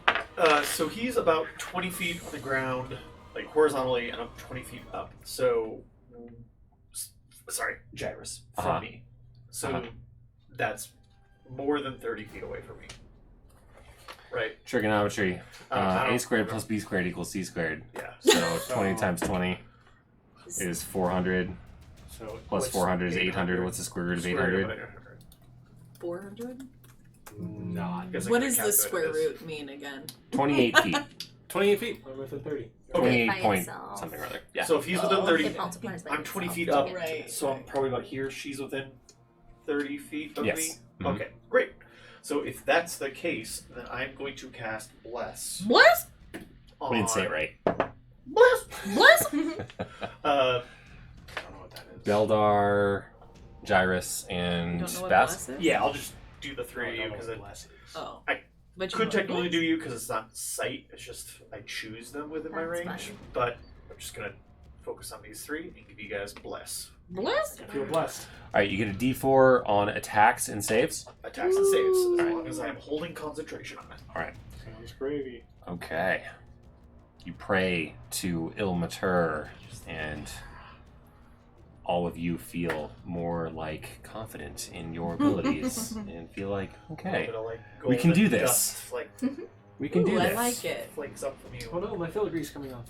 so he's about 20 feet on the ground, like horizontally, and I'm 20 feet up. So, sorry, Gyrus, from Uh-huh. me. So Uh-huh. that's more than 30 feet away from me. Right? Trigonometry. I don't A squared remember. plus B squared equals C squared. Yeah. So 20 times 20 is 400. So Plus what's 400 is 800. What's the square root of 800? 400? Not. Guess I What could've does the calculated square this. root mean again? 28 feet. 28 feet. I'm within 30. 28 By point itself. something or other. Yeah. So if he's within Oh, 30, It multiplies by I'm 20 itself feet to up, get Right. so I'm probably about here. She's within 30 feet of Yes. me. Mhm. Okay, great. So if that's the case, then I'm going to cast Bless. Bless? We didn't say it right. Bless? Bless? Uh, I don't know what that is. Beldar, Gyrus, and Don't know what Bast. bless is? yeah, I'll just do the I three don't know because what it bless is. Oh. I But you could know technically what? do you because it's not sight. It's just I choose them within my That's range. fine. But I'm just gonna focus on these three and give you guys Bless. Bless? I feel blessed. All right, you get a D4 on attacks and saves. Attacks and saves as Alright. long as I'm holding concentration on it. All right. Sounds gravy. Okay. You pray to Ilmater, and all of you feel more like confident in your abilities and feel like, A okay, little bit of, like, We can golden do this. dust, like we can do Ooh, this. I like it. flakes up from you. Oh no, my filigree's coming off.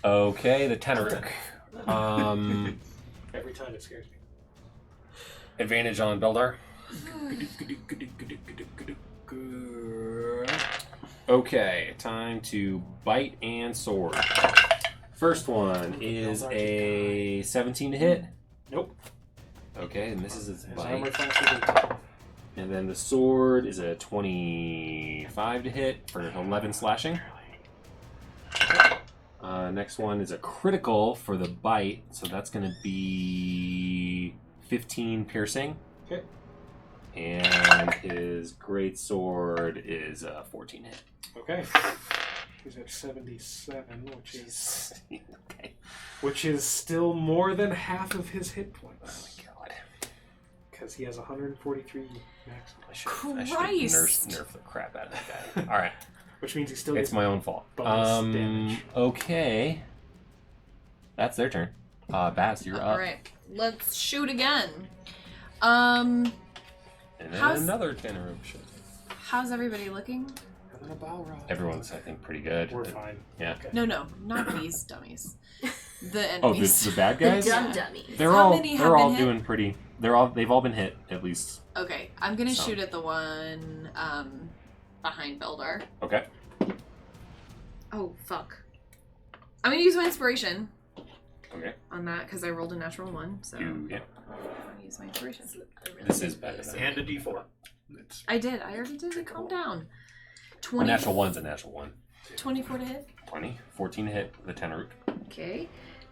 Okay, the Teneric. Every time it scares me. Advantage on Beldar. Good. Okay, time to bite and sword. First one is a 17 to hit. Nope. Okay, and this is its His armor bite. class is 18. And then the sword is a 25 to hit for 11 slashing. Next one is a critical for the bite, so that's going to be 15 piercing. Okay. And his great sword is 14 hit. Okay. He's at 77, Okay. which is still more than half of his hit Oh points. my god. Because he has 143 max. I should Christ. nerf the crap out of that guy. Alright. Which means he still It's gets my own fault. bonus damage. Okay. That's their turn. Baz, you're up. Alright, let's shoot again. And then How's- another tenor of shit. How's everybody looking? And then a bow roll. Everyone's, I think, pretty good. We're fine. Yeah. Okay. No, not these dummies. The Oh, enemies. the bad The guys? dumb dummies. They're How all many have they're all been hit? doing pretty. They've all been hit at least. Okay, I'm gonna So. shoot at the one behind Beldar. Okay. Oh, fuck. I'm gonna use my inspiration Okay. on that because I rolled a natural 1, so Yeah. I'm gonna use my inspiration. This is better than And a D4. It's I did. I already did it. Calm down. a 20, natural one's a natural one. 24 to hit. 20, 14 to hit the tenor. Okay.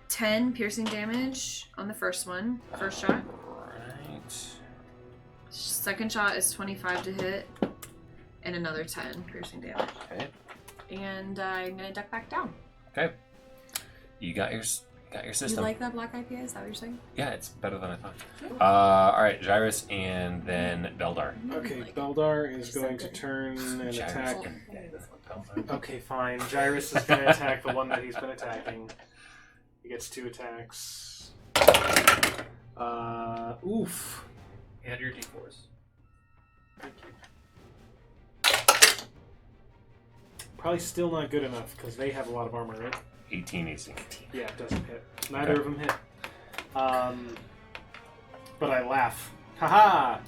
10 piercing damage on the first one. First shot. Right. Second shot is 25 to hit. And another 10 piercing damage. Okay. And I'm gonna duck back down. Okay. You got your You system. like that black IPA? Is that what you're saying? Yeah, it's better than I thought. All right, Gyrus and then Beldar. okay. Like- Beldar is going to turn and Gyrus attack. and then Beldar. Okay, fine. Gyrus is going to attack the one that he's been attacking. He gets 2 attacks. Oof. And your D4s. Thank you. Probably still not good enough because they have a lot of armor, right? 18 AC. Yeah, it doesn't hit. Neither of them hit. But I laugh. Haha!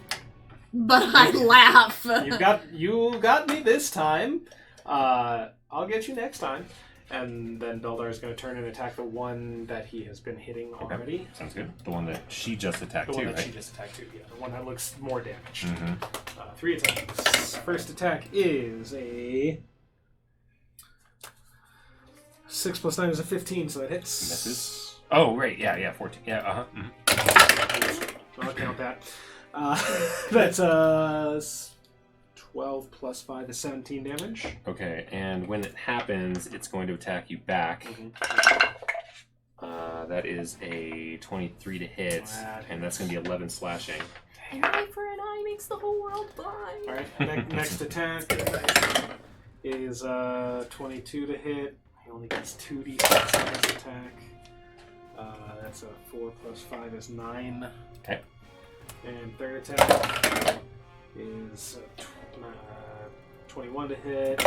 But I laugh. You got me this time. I'll get you next time. And then Beldar is going to turn and attack the one that he has been hitting already. Sounds good. The one that she just attacked The one too, that she right? just attacked too. Yeah, the one that looks more damaged. Mm-hmm. 3 attacks. First attack is a 6 plus 9 is a 15, so that hits. Misses. Oh, right. Yeah, 14. Yeah, uh-huh. Mm-hmm. I'll count that. That's 12 plus 5 is 17 damage. Okay, and when it happens, it's going to attack you back. That is a 23 to hit, and that's going to be 11 slashing. An eye for an eye makes the whole world blind. Alright, next attack is 22 to hit. He only gets 2d6 on this attack. That's a 4 plus 5 is 9. Okay. And third attack is 21 to hit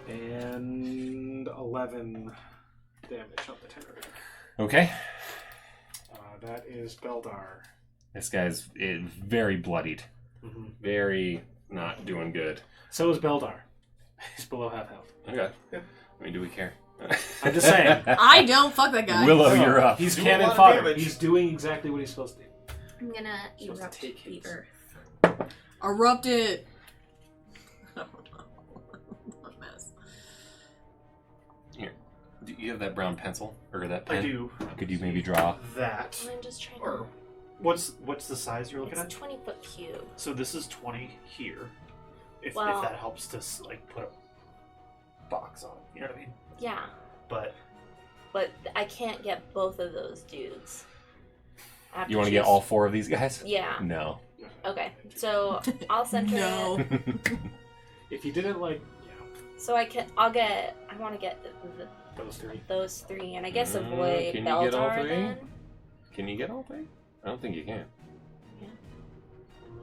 and 11 damage on the tenor. Okay. That is Beldar. This guy's very bloodied. Mm-hmm. Very not doing good. So is Beldar. He's below half health. Okay. Yeah. I mean, do we care? I'm just saying. I don't fuck that guy. Willow, you're up. He's Do a cannon lot of fodder. damage. He's doing exactly what he's supposed to do. I'm gonna Supposed to erupt take the hits. earth. Erupt it. Oh no. What a mess. Do you have that brown pencil? Or that pen? I do. Could you maybe draw? That. I'm just trying Or to. what's the size you're looking It's at? 20-foot cube. So this is 20 here. If Well- that helps to like put a box on it, you know what I mean? Yeah, But but I can't get both of those dudes. I have You want to get choose- all 4 of these guys? Yeah. No. Okay. So I'll center No. it. If you didn't like, So I want to get those 3. those 3, and I guess avoid can you get all Beldar 3? then. Can you get all 3? I don't think you can.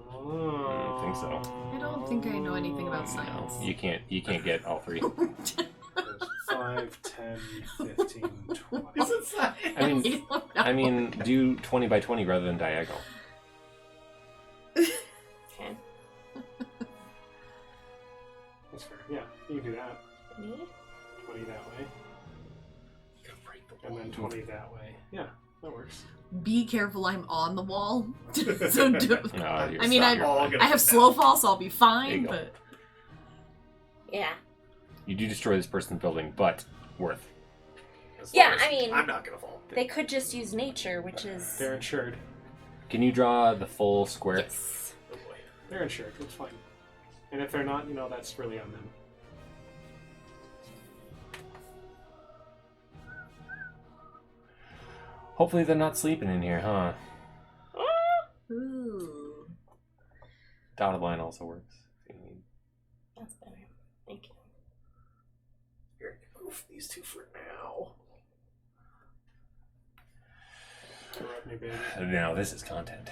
I don't think so. I don't think I know anything about science. No, you can't. You can't get all 3. 5, 10, 15, 20. I mean, do 20 by 20 rather than diagonal. Okay. You can do that. Me? 20 that way. And then 20 that way. Yeah, that works. Be careful, I'm on the wall. So I mean, I have slow fall, so I'll be fine, but... Yeah. You do destroy this person's building, but worth. Yeah, I mean... I'm not gonna fall. They could just use nature, which is... They're insured. Can you draw the full square? Yes. Oh boy. They're insured. It's fine. And if they're not, that's really on them. Hopefully they're not sleeping in here, huh? Ooh. Dotted line also works. That's better. Thank you. Here, I can move these two for now. Interrupt me, baby. Now this is content.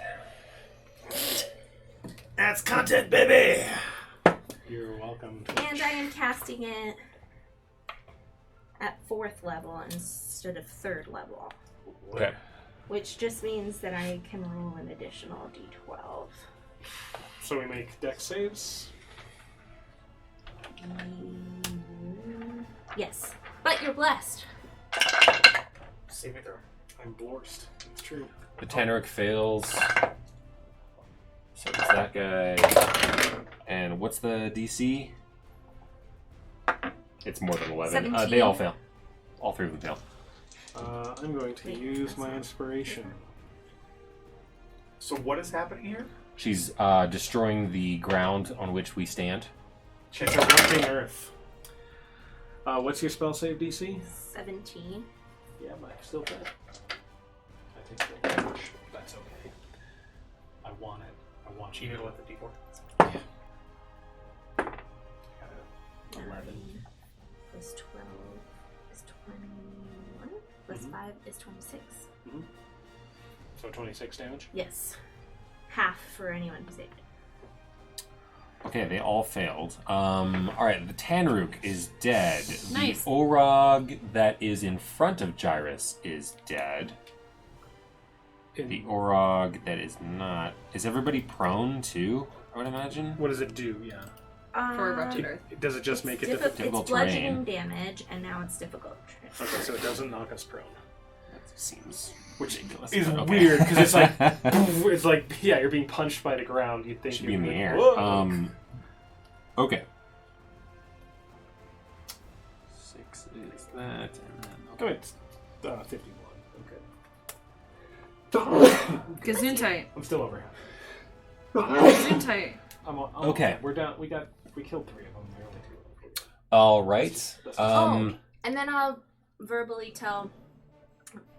That's content, baby! You're welcome. And I am casting it at 4th level instead of 3rd level. Okay. Which just means that I can roll an additional d12. So we make dex saves. Yes. But you're blessed. Save me throw. I'm blorst. It's true. The Tanric fails. So does that guy. And what's the DC? It's more than 11. 17. They all fail. All 3 of them fail. I'm going to use my inspiration. So what is happening here? She's destroying the ground on which we stand. Interrupting Earth. What's your spell save DC? 17. Yeah, but I still fail. I take full damage. That's okay. I want it. I want you You to know what the D4? Got it. 11. Plus 12 is 21. Plus 5 is 26. So 26 damage? Yes. Half for anyone who saved it. Okay, they all failed. Alright, the Tanruk is dead. Nice. The Orog that is in front of Gyrus is dead. The Orog that is not... Is everybody prone too, I would imagine? What does it do? Yeah. For erupted earth. Does it just make it It's difficult? bludgeoning damage, and now it's difficult. Okay, so it doesn't knock us prone. That seems Which ridiculous. is but okay. weird, because it's like, it's like, yeah, you're being punched by the ground. You'd think Should you'd be in the like, air. "Whoa." Okay. 6 is that, and then... Go ahead. 51. Okay. Gesundheit. I'm still over. Gesundheit. I'm Okay. We're down. We killed 3 of them. There are only 2 of them. Alright. And then I'll verbally tell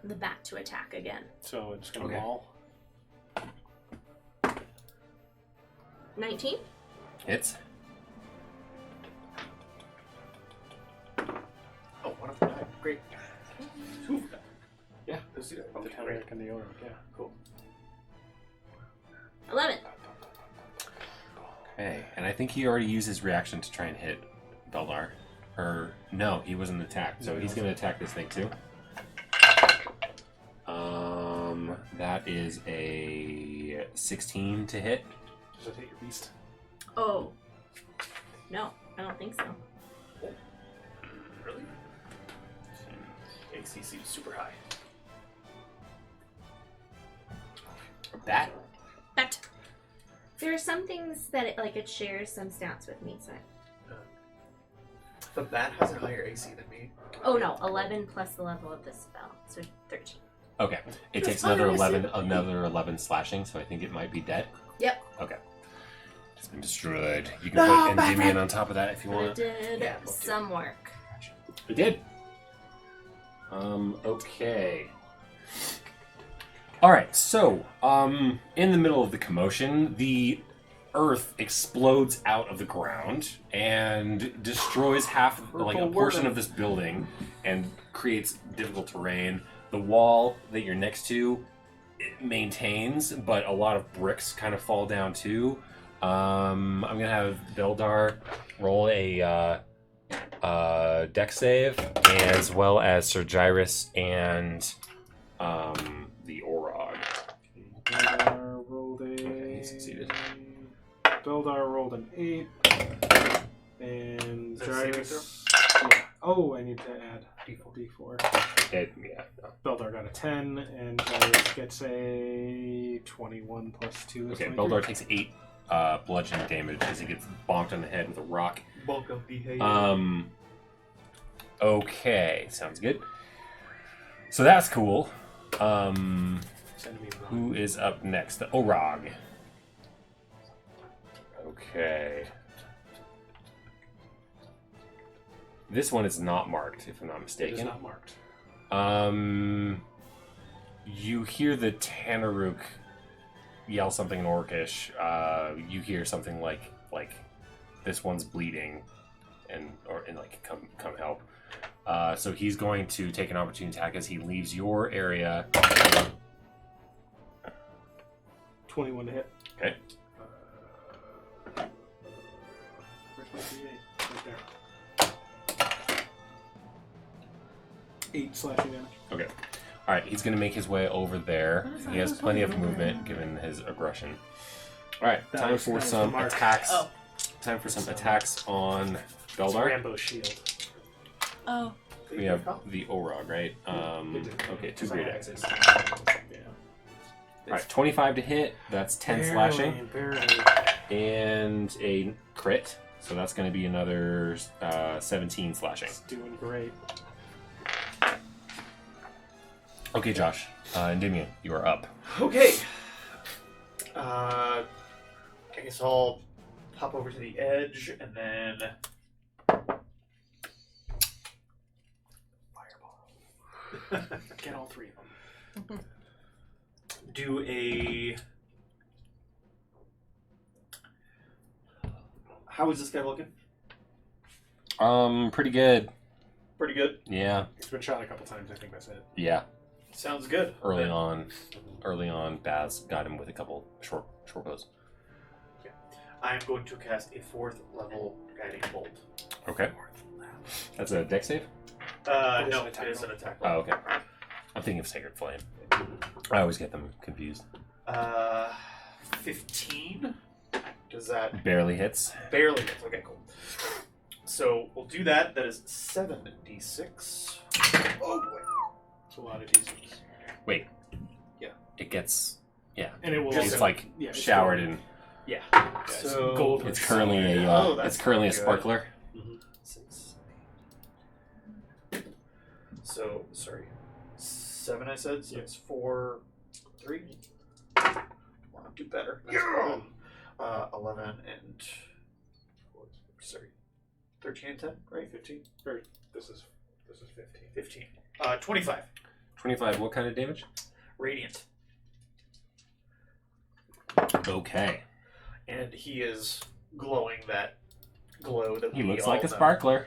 the bat to attack again. So it's gonna Okay. maul. 19? Hits. Oh, one of them died. Great. Yeah. Let's do that. The Okay, Tanric great. and the Orc. Yeah. Cool. 11. Okay, and I think he already used his reaction to try and hit Beldar. Or, no, he wasn't attacked, so he's going to attack this thing too. That is a 16 to hit. Does it hit your beast? Oh. No, I don't think so. Really? AC seems super high. Bat? Bat. There are some things that it shares some stats with me, so The bat has a higher AC than me. Oh no, 11 plus the level of the spell, so 13. Okay. It takes another 11 slashing, so I think it might be dead. Yep. Okay. It's been destroyed. You can put Endymion on top of that if you But it want. did Yeah, we'll do. some work. It did. Okay. Alright, so, in the middle of the commotion, the earth explodes out of the ground and destroys a portion of this building and creates difficult terrain. The wall that you're next to, it maintains, but a lot of bricks kind of fall down too. I'm gonna have Beldar roll a dex save, as well as Sir Gyrus and the Orog. Beldar rolled Okay, he succeeded. Beldar rolled an 8, and Is that a saving throw? Yeah. Oh, I need to add D4. Yeah. No. Beldar got a 10, and Gyrus gets a 21 plus 2 is Okay, 23. Beldar takes 8 bludgeoning damage as he gets bonked on the head with a rock. Bulk of behavior. Okay, sounds good. So that's cool. Send me Who is up next? The Orog. Okay. This one is not marked, if I'm not It is mistaken. not marked. You hear the Tanaruk yell something in Orcish. You hear something like this one's bleeding, and come help. So he's going to take an opportunity attack as he leaves your area. 21 to hit. Okay. Where's my D8? Right there. 8 slashing damage. Okay. All right. He's going to make his way over there. He has plenty of movement given his aggression. All right. That Time was- for that was some the mark. attacks. Oh. Time for some attacks on It's Beldar. Rambo's shield. Oh. We have the Orog, right? Okay, 2 great axes. Yeah. All right, 25 to hit. That's 10 slashing. Barely. And a crit. So that's going to be another 17 slashing. It's doing great. Okay, Josh. Endymion, you are up. Okay. I guess I'll hop over to the edge and then fireball. Get all 3 of them. Do a. How is this guy looking? Pretty good. Pretty good. Yeah. He's been shot a couple times. I think that's it. Yeah. Sounds good. Early Then on, Baz got him with a couple short bows. I am going to cast a 4th level guiding bolt. Okay. That's a dex save? It is No, an it attack is an roll. attack Oh, roll. okay. I'm thinking of Sacred Flame. I always get them confused. 15. Does that Barely hits. barely hit? Okay, cool. So we'll do that. That is 7d6. Oh boy. It's a lot of D6. Wait. Yeah. It gets... Yeah. And it will Just It's also, like yeah, it's showered gold. in... Yeah. it's So gold. It's with currently a... Oh, that's it's currently a good. sparkler. 6. So sorry, 7. I said so. Yeah. It's 4, 3. Come on, do better. Yeah. 11 and sorry, 13 and 10. Right, 15. Or, this is 15. 15. 25. 25. What kind of damage? Radiant. Okay. And he is glowing that glow that He we looks all like a know. sparkler.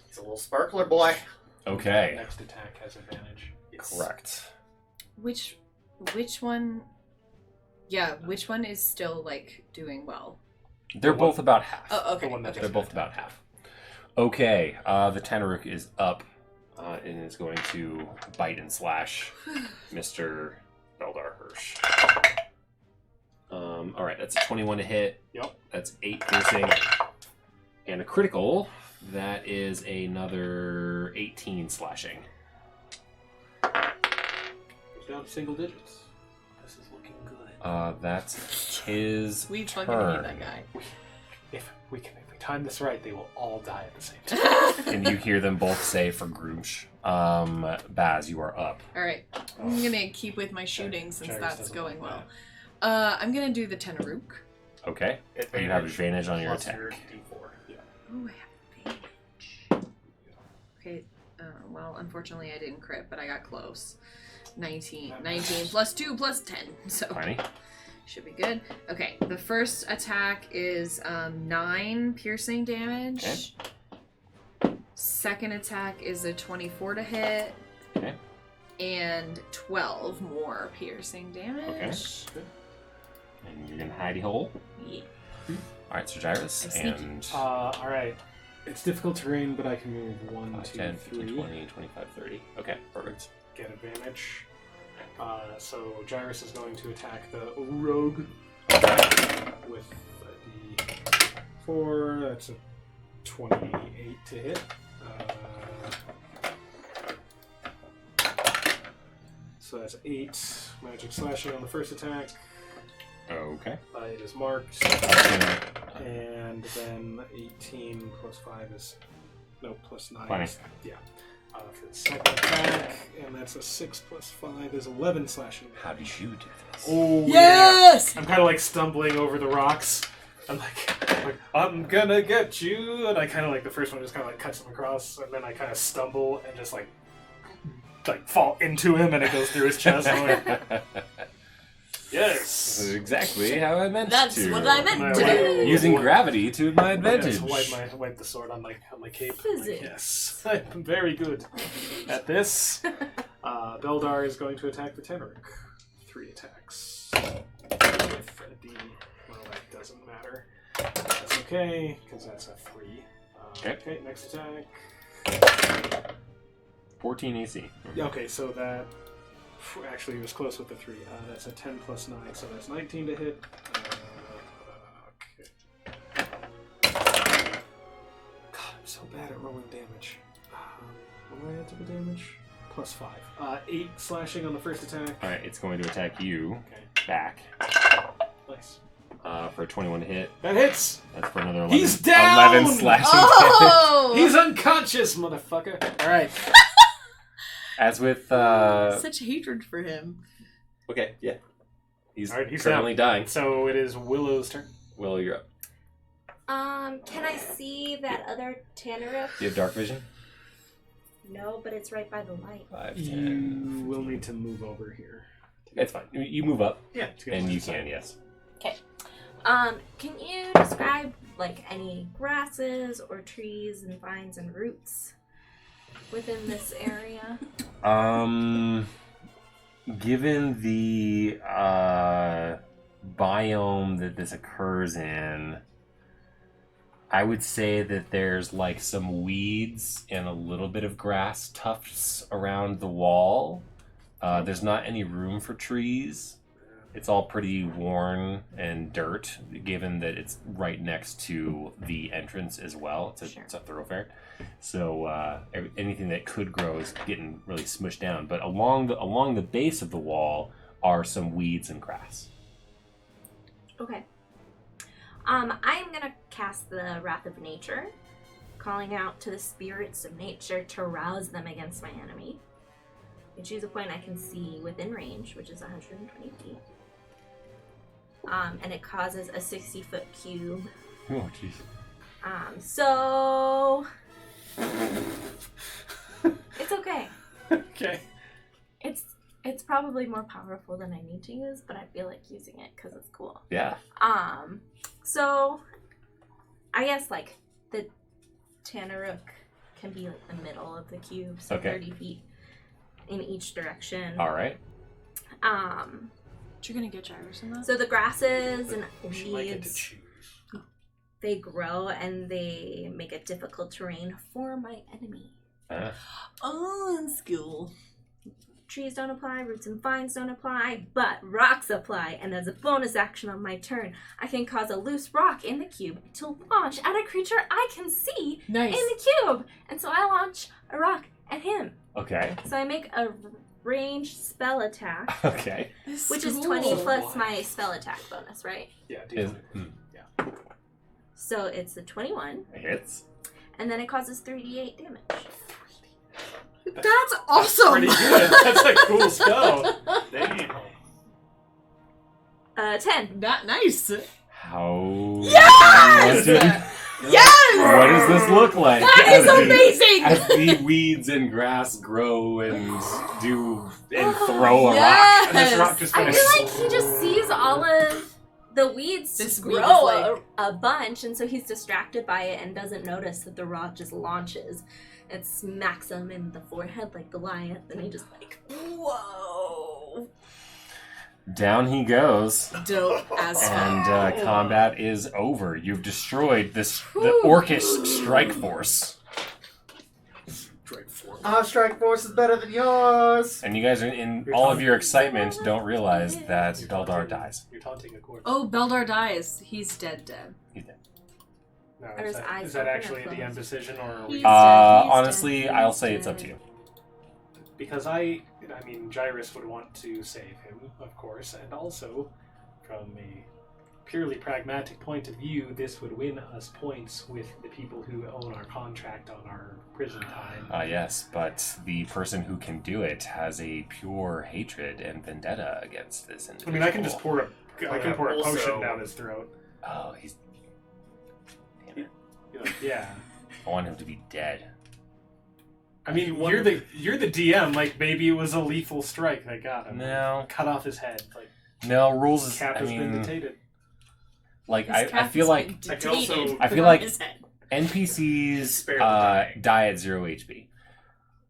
He's a little sparkler boy. Okay. Next attack has advantage. Correct. Which one? Yeah, which one is still like doing well? They're The one- both about half. Oh, okay. The one that okay. They're both about half. Okay, the Tanaruk is up and is going to bite and slash Mr. Beldar Hirsch. All right, that's a 21 to hit. Yep. That's 8 piercing. And a critical, that is another 18 slashing. Goes down to single digits. This is looking good. That's his We fucking turn. hate that guy. If we time this right, they will all die at the same time. And you hear them both say for Gruumsh. Baz, you are up. All right, I'm gonna keep with my shooting since Gyrus that's doesn't going like well. I'm gonna do the Tenaruk. Okay. You have advantage on your plus attack. your D4. Oh, I have advantage. Okay, well, unfortunately I didn't crit, but I got close. 19 plus 2 plus 10, so Tiny. should be good. Okay, the first attack is 9 piercing damage. Second attack is a 24 to hit. Okay. And 12 more piercing damage. And you're gonna hidey hole. Yeah. Alright, so Gyrus I'm sneaky. and Alright. It's difficult terrain, but I can move 1, 5, 2, 10, 3. 15, 20, 25, 30. Okay, perfect. Get advantage. So Gyrus is going to attack the rogue with the 4. That's a 28 to hit. So that's 8 magic slashing on the first attack. Okay. It is marked. And then 18 plus 5 is... No, plus 9. 20. Yeah. For the second attack, and that's a 6 plus 5 is 11 slashing. How did you do this? Oh, Yes! yeah. I'm kind of like stumbling over the rocks. I'm like, I'm gonna get you. And I kind of like, the first one just kind of like cuts him across, and then I kind of stumble and just like fall into him, and it goes through his chest. I'm like, yes! This is exactly how I meant That's to. what I meant to do. Using gravity to my I advantage. just wipe the sword on my cape. Physics. Yes, I'm very good at this. Beldar is going to attack the Tenruk. 3 attacks. With a D. Well, that doesn't matter. That's okay, because that's a 3. Okay, next attack. 14 AC. Yeah, okay, so that actually was close with the 3. That's a 10 plus 9, so that's 19 to hit. Okay. God, I'm so bad at rolling damage. What do I add to the damage? Plus 5. 8 slashing on the first attack. Alright, it's going to attack you Okay, back nice. for a 21 to hit. That hits! That's for another 11. He's down! 11 slashing damage. Oh! He's unconscious, motherfucker! Alright. As with... Such hatred for him. Okay, yeah. He's, Alright, he's currently dying. So it is Willow's turn. Willow, you're up. Can I see that other Tanaruk? Do you have dark vision? No, but it's right by the light. 5, You 10. will need to move over here. It's fine. You move up, Yeah, to get and to you the side. can, yes. Can you describe like any grasses or trees and vines and roots within this area? Given the biome that this occurs in, I would say that there's like some weeds and a little bit of grass tufts around the wall. There's not any room for trees. It's all pretty worn and dirt, given that it's right next to the entrance as well. It's a thoroughfare. So anything that could grow is getting really smushed down. But along the base of the wall are some weeds and grass. Okay. I'm gonna cast the Wrath of Nature, calling out to the spirits of nature to rouse them against my enemy. I choose a point I can see within range, which is 120 feet. And it causes a 60-foot cube. Oh, jeez. So it's okay. Okay. It's probably more powerful than I need to use, but I feel like using it because it's cool. Yeah. So I guess like the Tanaruk can be like the middle of the cube, so Okay. 30 feet in each direction. All right. You're gonna get Gyrus in that? So the grasses and She might get to weeds, choose. they grow and they make it difficult terrain for my enemy. Oh, in school. Trees don't apply, roots and vines don't apply, but rocks apply. And as a bonus action on my turn, I can cause a loose rock in the cube to launch at a creature I can see Nice. in the cube. And so I launch a rock at him. Okay. So I make a ranged spell attack, Okay. which is 20 plus my spell attack bonus, right? Yeah, Is, D20. So it's a 21, hits. and then it causes 3d8 damage. That's awesome! Pretty good. That's a cool spell. Damn. 10. Not nice. How? Yes! Yes! What does this look like? That is amazing! As the weeds and grass grow and throw a rock. And this rock just I kind feel like he just sees all of the weeds This just weed is grow like- a bunch, and so he's distracted by it and doesn't notice that the rock just launches. It smacks him in the forehead like Goliath, and he just like, whoa. Down he goes, Dope as fuck. and combat is over. You've destroyed the Orcish strike force. Our strike force is better than yours. And you guys, in all of your excitement, don't realize that Beldar dies. You're taunting a corpse. Oh, Beldar dies. He's dead. He's dead. No, Are his eyes is that open or actually a DM closed? decision, or are we... He's dead, he's Honestly, dead, I'll he's say it's up to dead. you. Because I mean, Gyrus would want to save him, of course, and also, from a purely pragmatic point of view, this would win us points with the people who own our contract on our prison time. Yes, but the person who can do it has a pure hatred and vendetta against this I individual. mean, I can just pour a Also- potion down his throat. Oh, he's... Damn it. You're like, yeah. I want him to be dead. I mean, You you're the DM. Like, maybe it was a lethal strike that got him. No. Cut off his head. Like, No, rules is... cap I has mean, been detated. like, His I cap feel has like been I can also- detated I feel on like- his head. NPCs Spare the dying. die at 0 HP.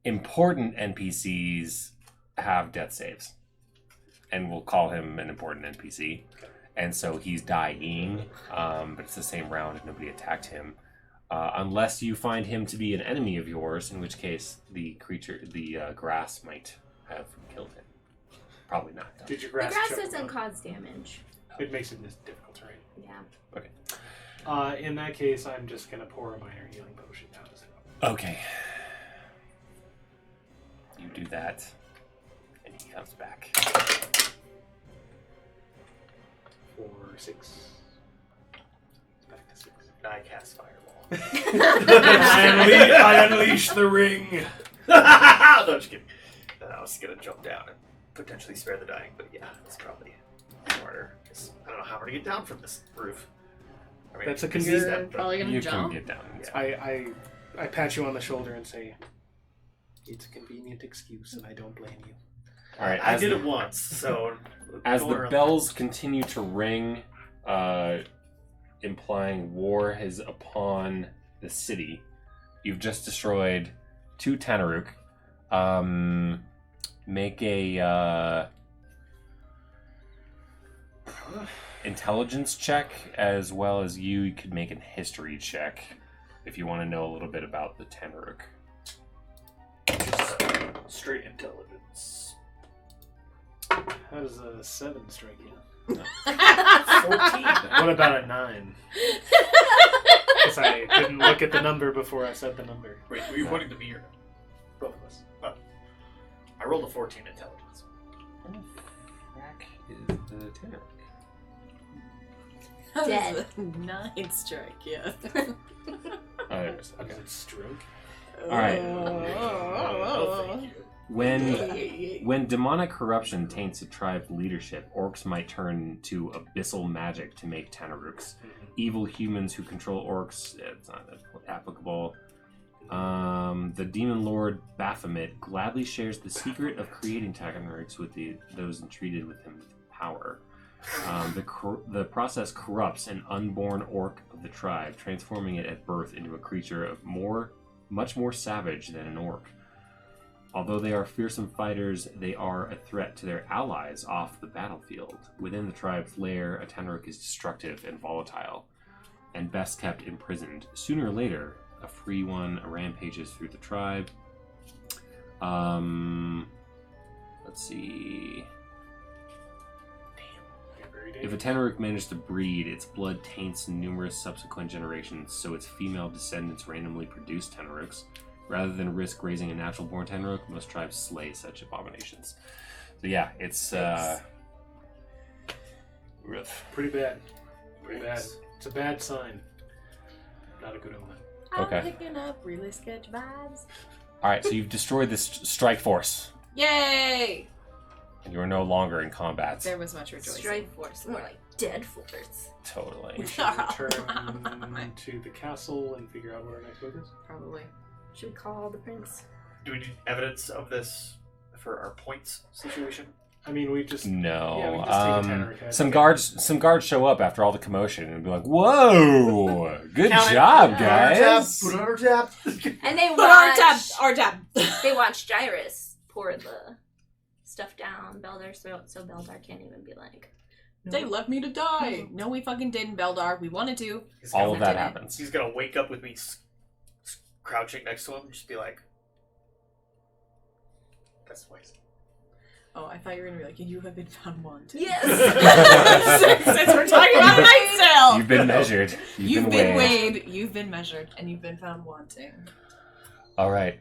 Important NPCs have death saves. And we'll call him an important NPC. And so he's dying, but it's the same round and nobody attacked him. Unless you find him to be an enemy of yours, in which case the grass might have killed him. Probably not, though. Did your The grass grass choke him doesn't up? cause damage. It makes it this difficult terrain. Yeah. In that case, I'm just gonna pour a minor healing potion down his throat. Okay. You do that, and he comes back. 4, 6. Back to 6. I cast fireball. I unleash the ring. No, just kidding. I was gonna jump down and potentially spare the dying, but yeah, it's probably smarter. 'Cause I don't know how we're gonna get down from this roof. I mean, That's a we can see convenient- that, but- Probably gonna You jump. can get down. It's Yeah. I pat you on the shoulder and say, "It's a convenient excuse, and I don't blame you." All right. I As did the, it once, so as don't the worry about bells continue to ring, implying war is upon the city, you've just destroyed 2 Tanaruk. Make a intelligence check, as well as you could make a history check if you want to know a little bit about the Tanaruk. it. Straight intelligence. How does a 7 strike you? 14. What about a 9? Because I didn't look at the number before I said the number. Wait, were you pointing to me or both of us? Oh. I rolled a 14 intelligence. Frack is the Tanaruk. How Dead. does a 9 strike? Yeah. Oh, there it is. Okay. Okay. Stroke. All right. Oh, thank you. When demonic corruption taints a tribe's leadership, orcs might turn to abyssal magic to make Tanaruks. Evil humans who control orcs, it's not applicable. The demon lord Baphomet gladly shares the secret of creating Tanaruks with those entreated with him with power. The process corrupts an unborn orc of the tribe, transforming it at birth into a creature of much more savage than an orc. Although they are fearsome fighters, they are a threat to their allies off the battlefield. Within the tribe's lair, a Tanaruk is destructive and volatile, and best kept imprisoned. Sooner or later, a free one rampages through the tribe. Let's see. If a Tanaruk manages to breed, its blood taints numerous subsequent generations, so its female descendants randomly produce Tanaruks. Rather than risk raising a natural-born Tanaruk, most tribes slay such abominations. So yeah, it's rough. Pretty bad. Pretty bad. It's a bad sign. Not a good omen. Okay. I'm picking up really sketch vibes. All right, so you've destroyed this strike force, Yay! and you are no longer in combat. There was much rejoicing. Strike force, more like dead force. Totally. We should return to the castle and figure out what our next move is. Probably. Should we call the prince? Do we need evidence of this for our points situation? I mean, we just... No. Yeah, we just take a Tanaruk head. Some guards show up after all the commotion and be like, "Whoa, good Count it. job, Put it on guys!" Put on our tab. And they But our tab! watch. Our tab! They watch Gyrus pour the stuff down Beldar's throat, so Beldar can't even be like. No. They left me to die! No, we fucking didn't, Beldar. We wanted to. He's All gonna- of that did it. happens. He's gonna wake up with me crouching next to him and just be like, "That's wise." Oh, I thought you were gonna be like, you have been found wanted. Yes! Since we're talking about a night sale! been measured. You've been weighed. You've been measured, and you've been found wanting. All right.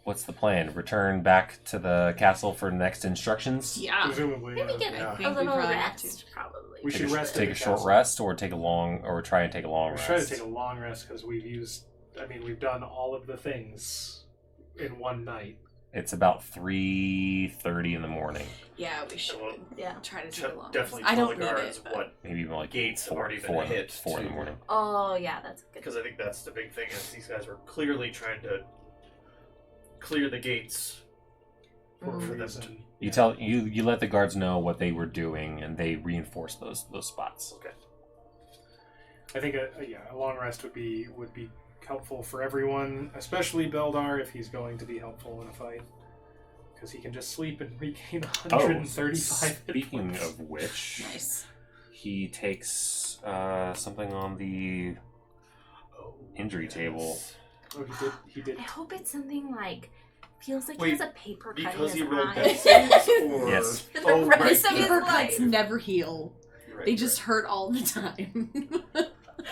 What's the plan? Return back to the castle for next instructions? Yeah. Presumably. Maybe get yeah. I a think we little probably have rest, to. probably. We should rest. Take a short rest, or try and take a long We're rest. trying to take a long rest because we've done all of the things in one night. It's about 3:30 in the morning. Yeah, we should. Yeah. Try to take a long Definitely rest. I tell don't the need guards it, but... what Maybe even like gates have already been four, hit. 4 in the morning. Oh, yeah, that's good. Because I think that's the big thing is these guys were clearly trying to clear the gates for them to. You let the guards know what they were doing, and they reinforce those spots. Okay. I think a long rest would be helpful for everyone, especially Beldar if he's going to be helpful in a fight, because he can just sleep and regain 135. Speaking of which, Nice. he takes something on the injury table. Oh, he did. I hope it's something like feels like Wait, he has a paper cut in Because his he rolled eye. death saves, or Yes. For the oh, rest right. of his Paper life. cuts never heal. Right, They just hurt all the time.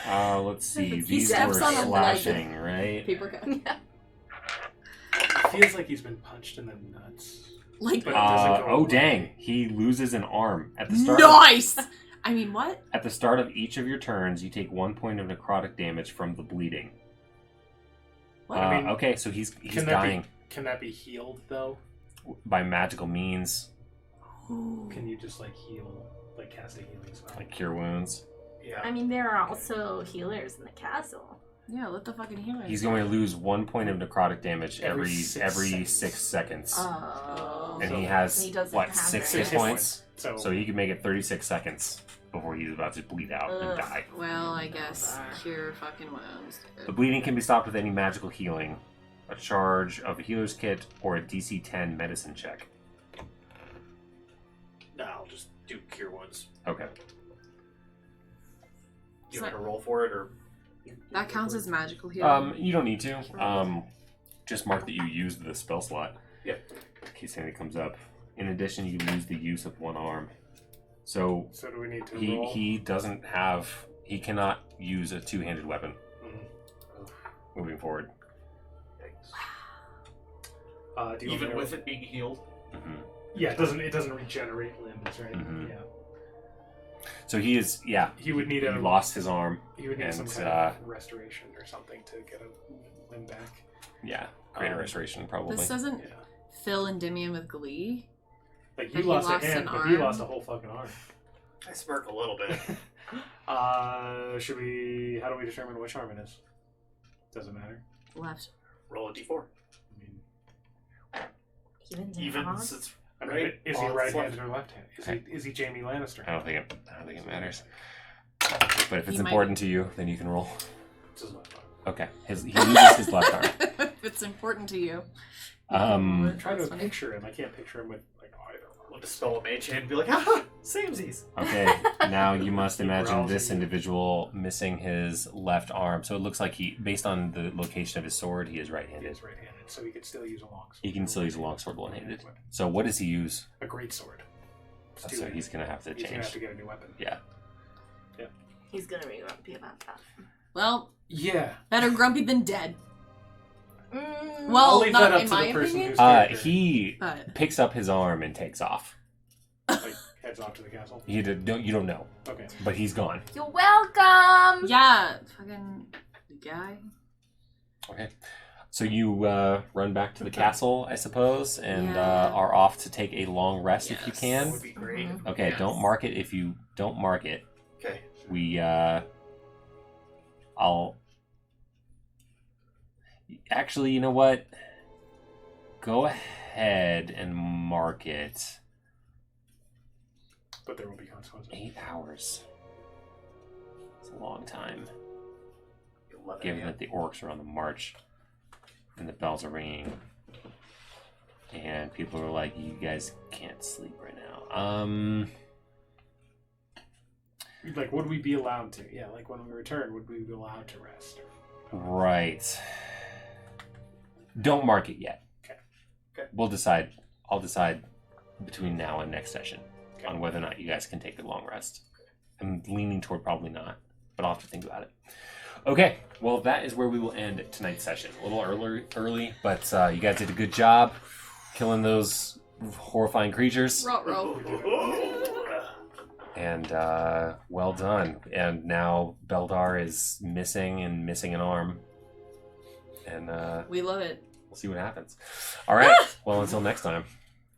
Let's see. He These steps were on a slashing, right? Paper cut. It feels like he's been punched in the nuts. Like, But it doesn't go Oh away. dang! He loses an arm at the start. nice! I mean, what? At the start of each of your turns, you take 1 point of necrotic damage from the bleeding. What? I mean, okay, so he's Can dying that be healed though? by magical means, Can you just heal, cast a healing spell? like cure wounds. Yeah. I mean, there are also healers in the castle. Yeah, let the fucking healer. He's going to lose 1 point of necrotic damage Every every 6 6 seconds. Oh. And so he has, he doesn't what, have 6 very hit hit points? So So he can make it 36 seconds before he's about to bleed out and Ugh. die. Well, I guess cure fucking wounds. The bleeding can be stopped with any magical healing, a charge of a healer's kit, or a DC 10 medicine check. No, I'll just do cure wounds. Okay. You want me to roll for it, or That counts as magical healing. You don't need to. Just mark that you used the spell slot. Yeah. In case anything comes up. In addition, you lose the use of one arm. So do we need to he roll? he cannot use a two-handed weapon Mhm. moving forward. Do you want me even to- with it being healed? hmm Yeah, it doesn't regenerate limbs, right? Mhm. Yeah. So he is, He would need he a lost his arm. He would need some and, kind of restoration or something to get a limb back. Yeah, greater restoration probably. This doesn't Yeah. fill Endymion with glee. Like But you he lost a lost hand, an but he arm. lost a whole fucking arm. I smirk a little bit. Should we? How do we determine which arm it is? Doesn't matter. Left. Roll a d4. I mean, Even odds? since I mean, right? is he Odds right-handed left. or left-handed? Is he Jamie Lannister? I don't think it matters. But if it's He might important to you, then you can roll. It's his left arm. Okay, he loses his left arm. If it's important to you. I'm trying to That's funny. picture him. I can't picture him with either. We'll dispel a mage hand and be like, haha, samesies. Okay, now you must imagine growls this at you. individual missing his left arm. So it looks like based on the location of his sword, he is He right-handed. is right-handed, so he could still use a longsword. He can still use a longsword one-handed. Weapon. So what does he use? A great sword. So he's gonna have to He's gonna change. have to get a new weapon. Yeah. He's gonna be grumpy about that. Well, Yeah. better grumpy than dead. Mm, I'll Well, leave not that up in to my the person opinion. who's character, He But picks up his arm and takes off. heads off to the castle. You don't know, Okay. but he's gone. you're welcome. yeah, fucking guy. Okay. So you run back to the castle, I suppose, and Yeah. are off to take a long rest if you Yes. That can. would be great. Mhm. Okay, Yes. don't mark it if you don't mark it. Okay. We I'll actually, you know what? Go ahead and mark it. But there will be consequences. 8 hours. It's a long time. 11 Given a.m. that the orcs are on the march and the bells are ringing and people are like, you guys can't sleep right now. Would we be allowed to? Yeah, when we return, would we be allowed to rest? Right. Don't mark it yet. Okay. We'll decide. I'll decide between now and next session Okay. on whether or not you guys can take a long rest. I'm leaning toward probably not, but I'll have to think about it. Okay, well, that is where we will end tonight's session. A little early, but you guys did a good job killing those horrifying creatures. Row. And well done. And now Beldar is missing an arm. And We love it. we'll see what happens. All right, well, until next time.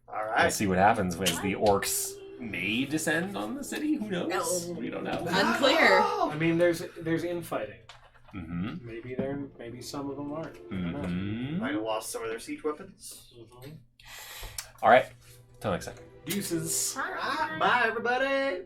All We'll right. see what happens as the orcs may descend on the city. Who knows? No. We don't know. Unclear. I mean, there's infighting. Mm-hmm. Maybe some of them aren't. I don't know. Mm-hmm. Might have lost some of their siege weapons. All right, till next time. Deuces. Bye. Bye, everybody.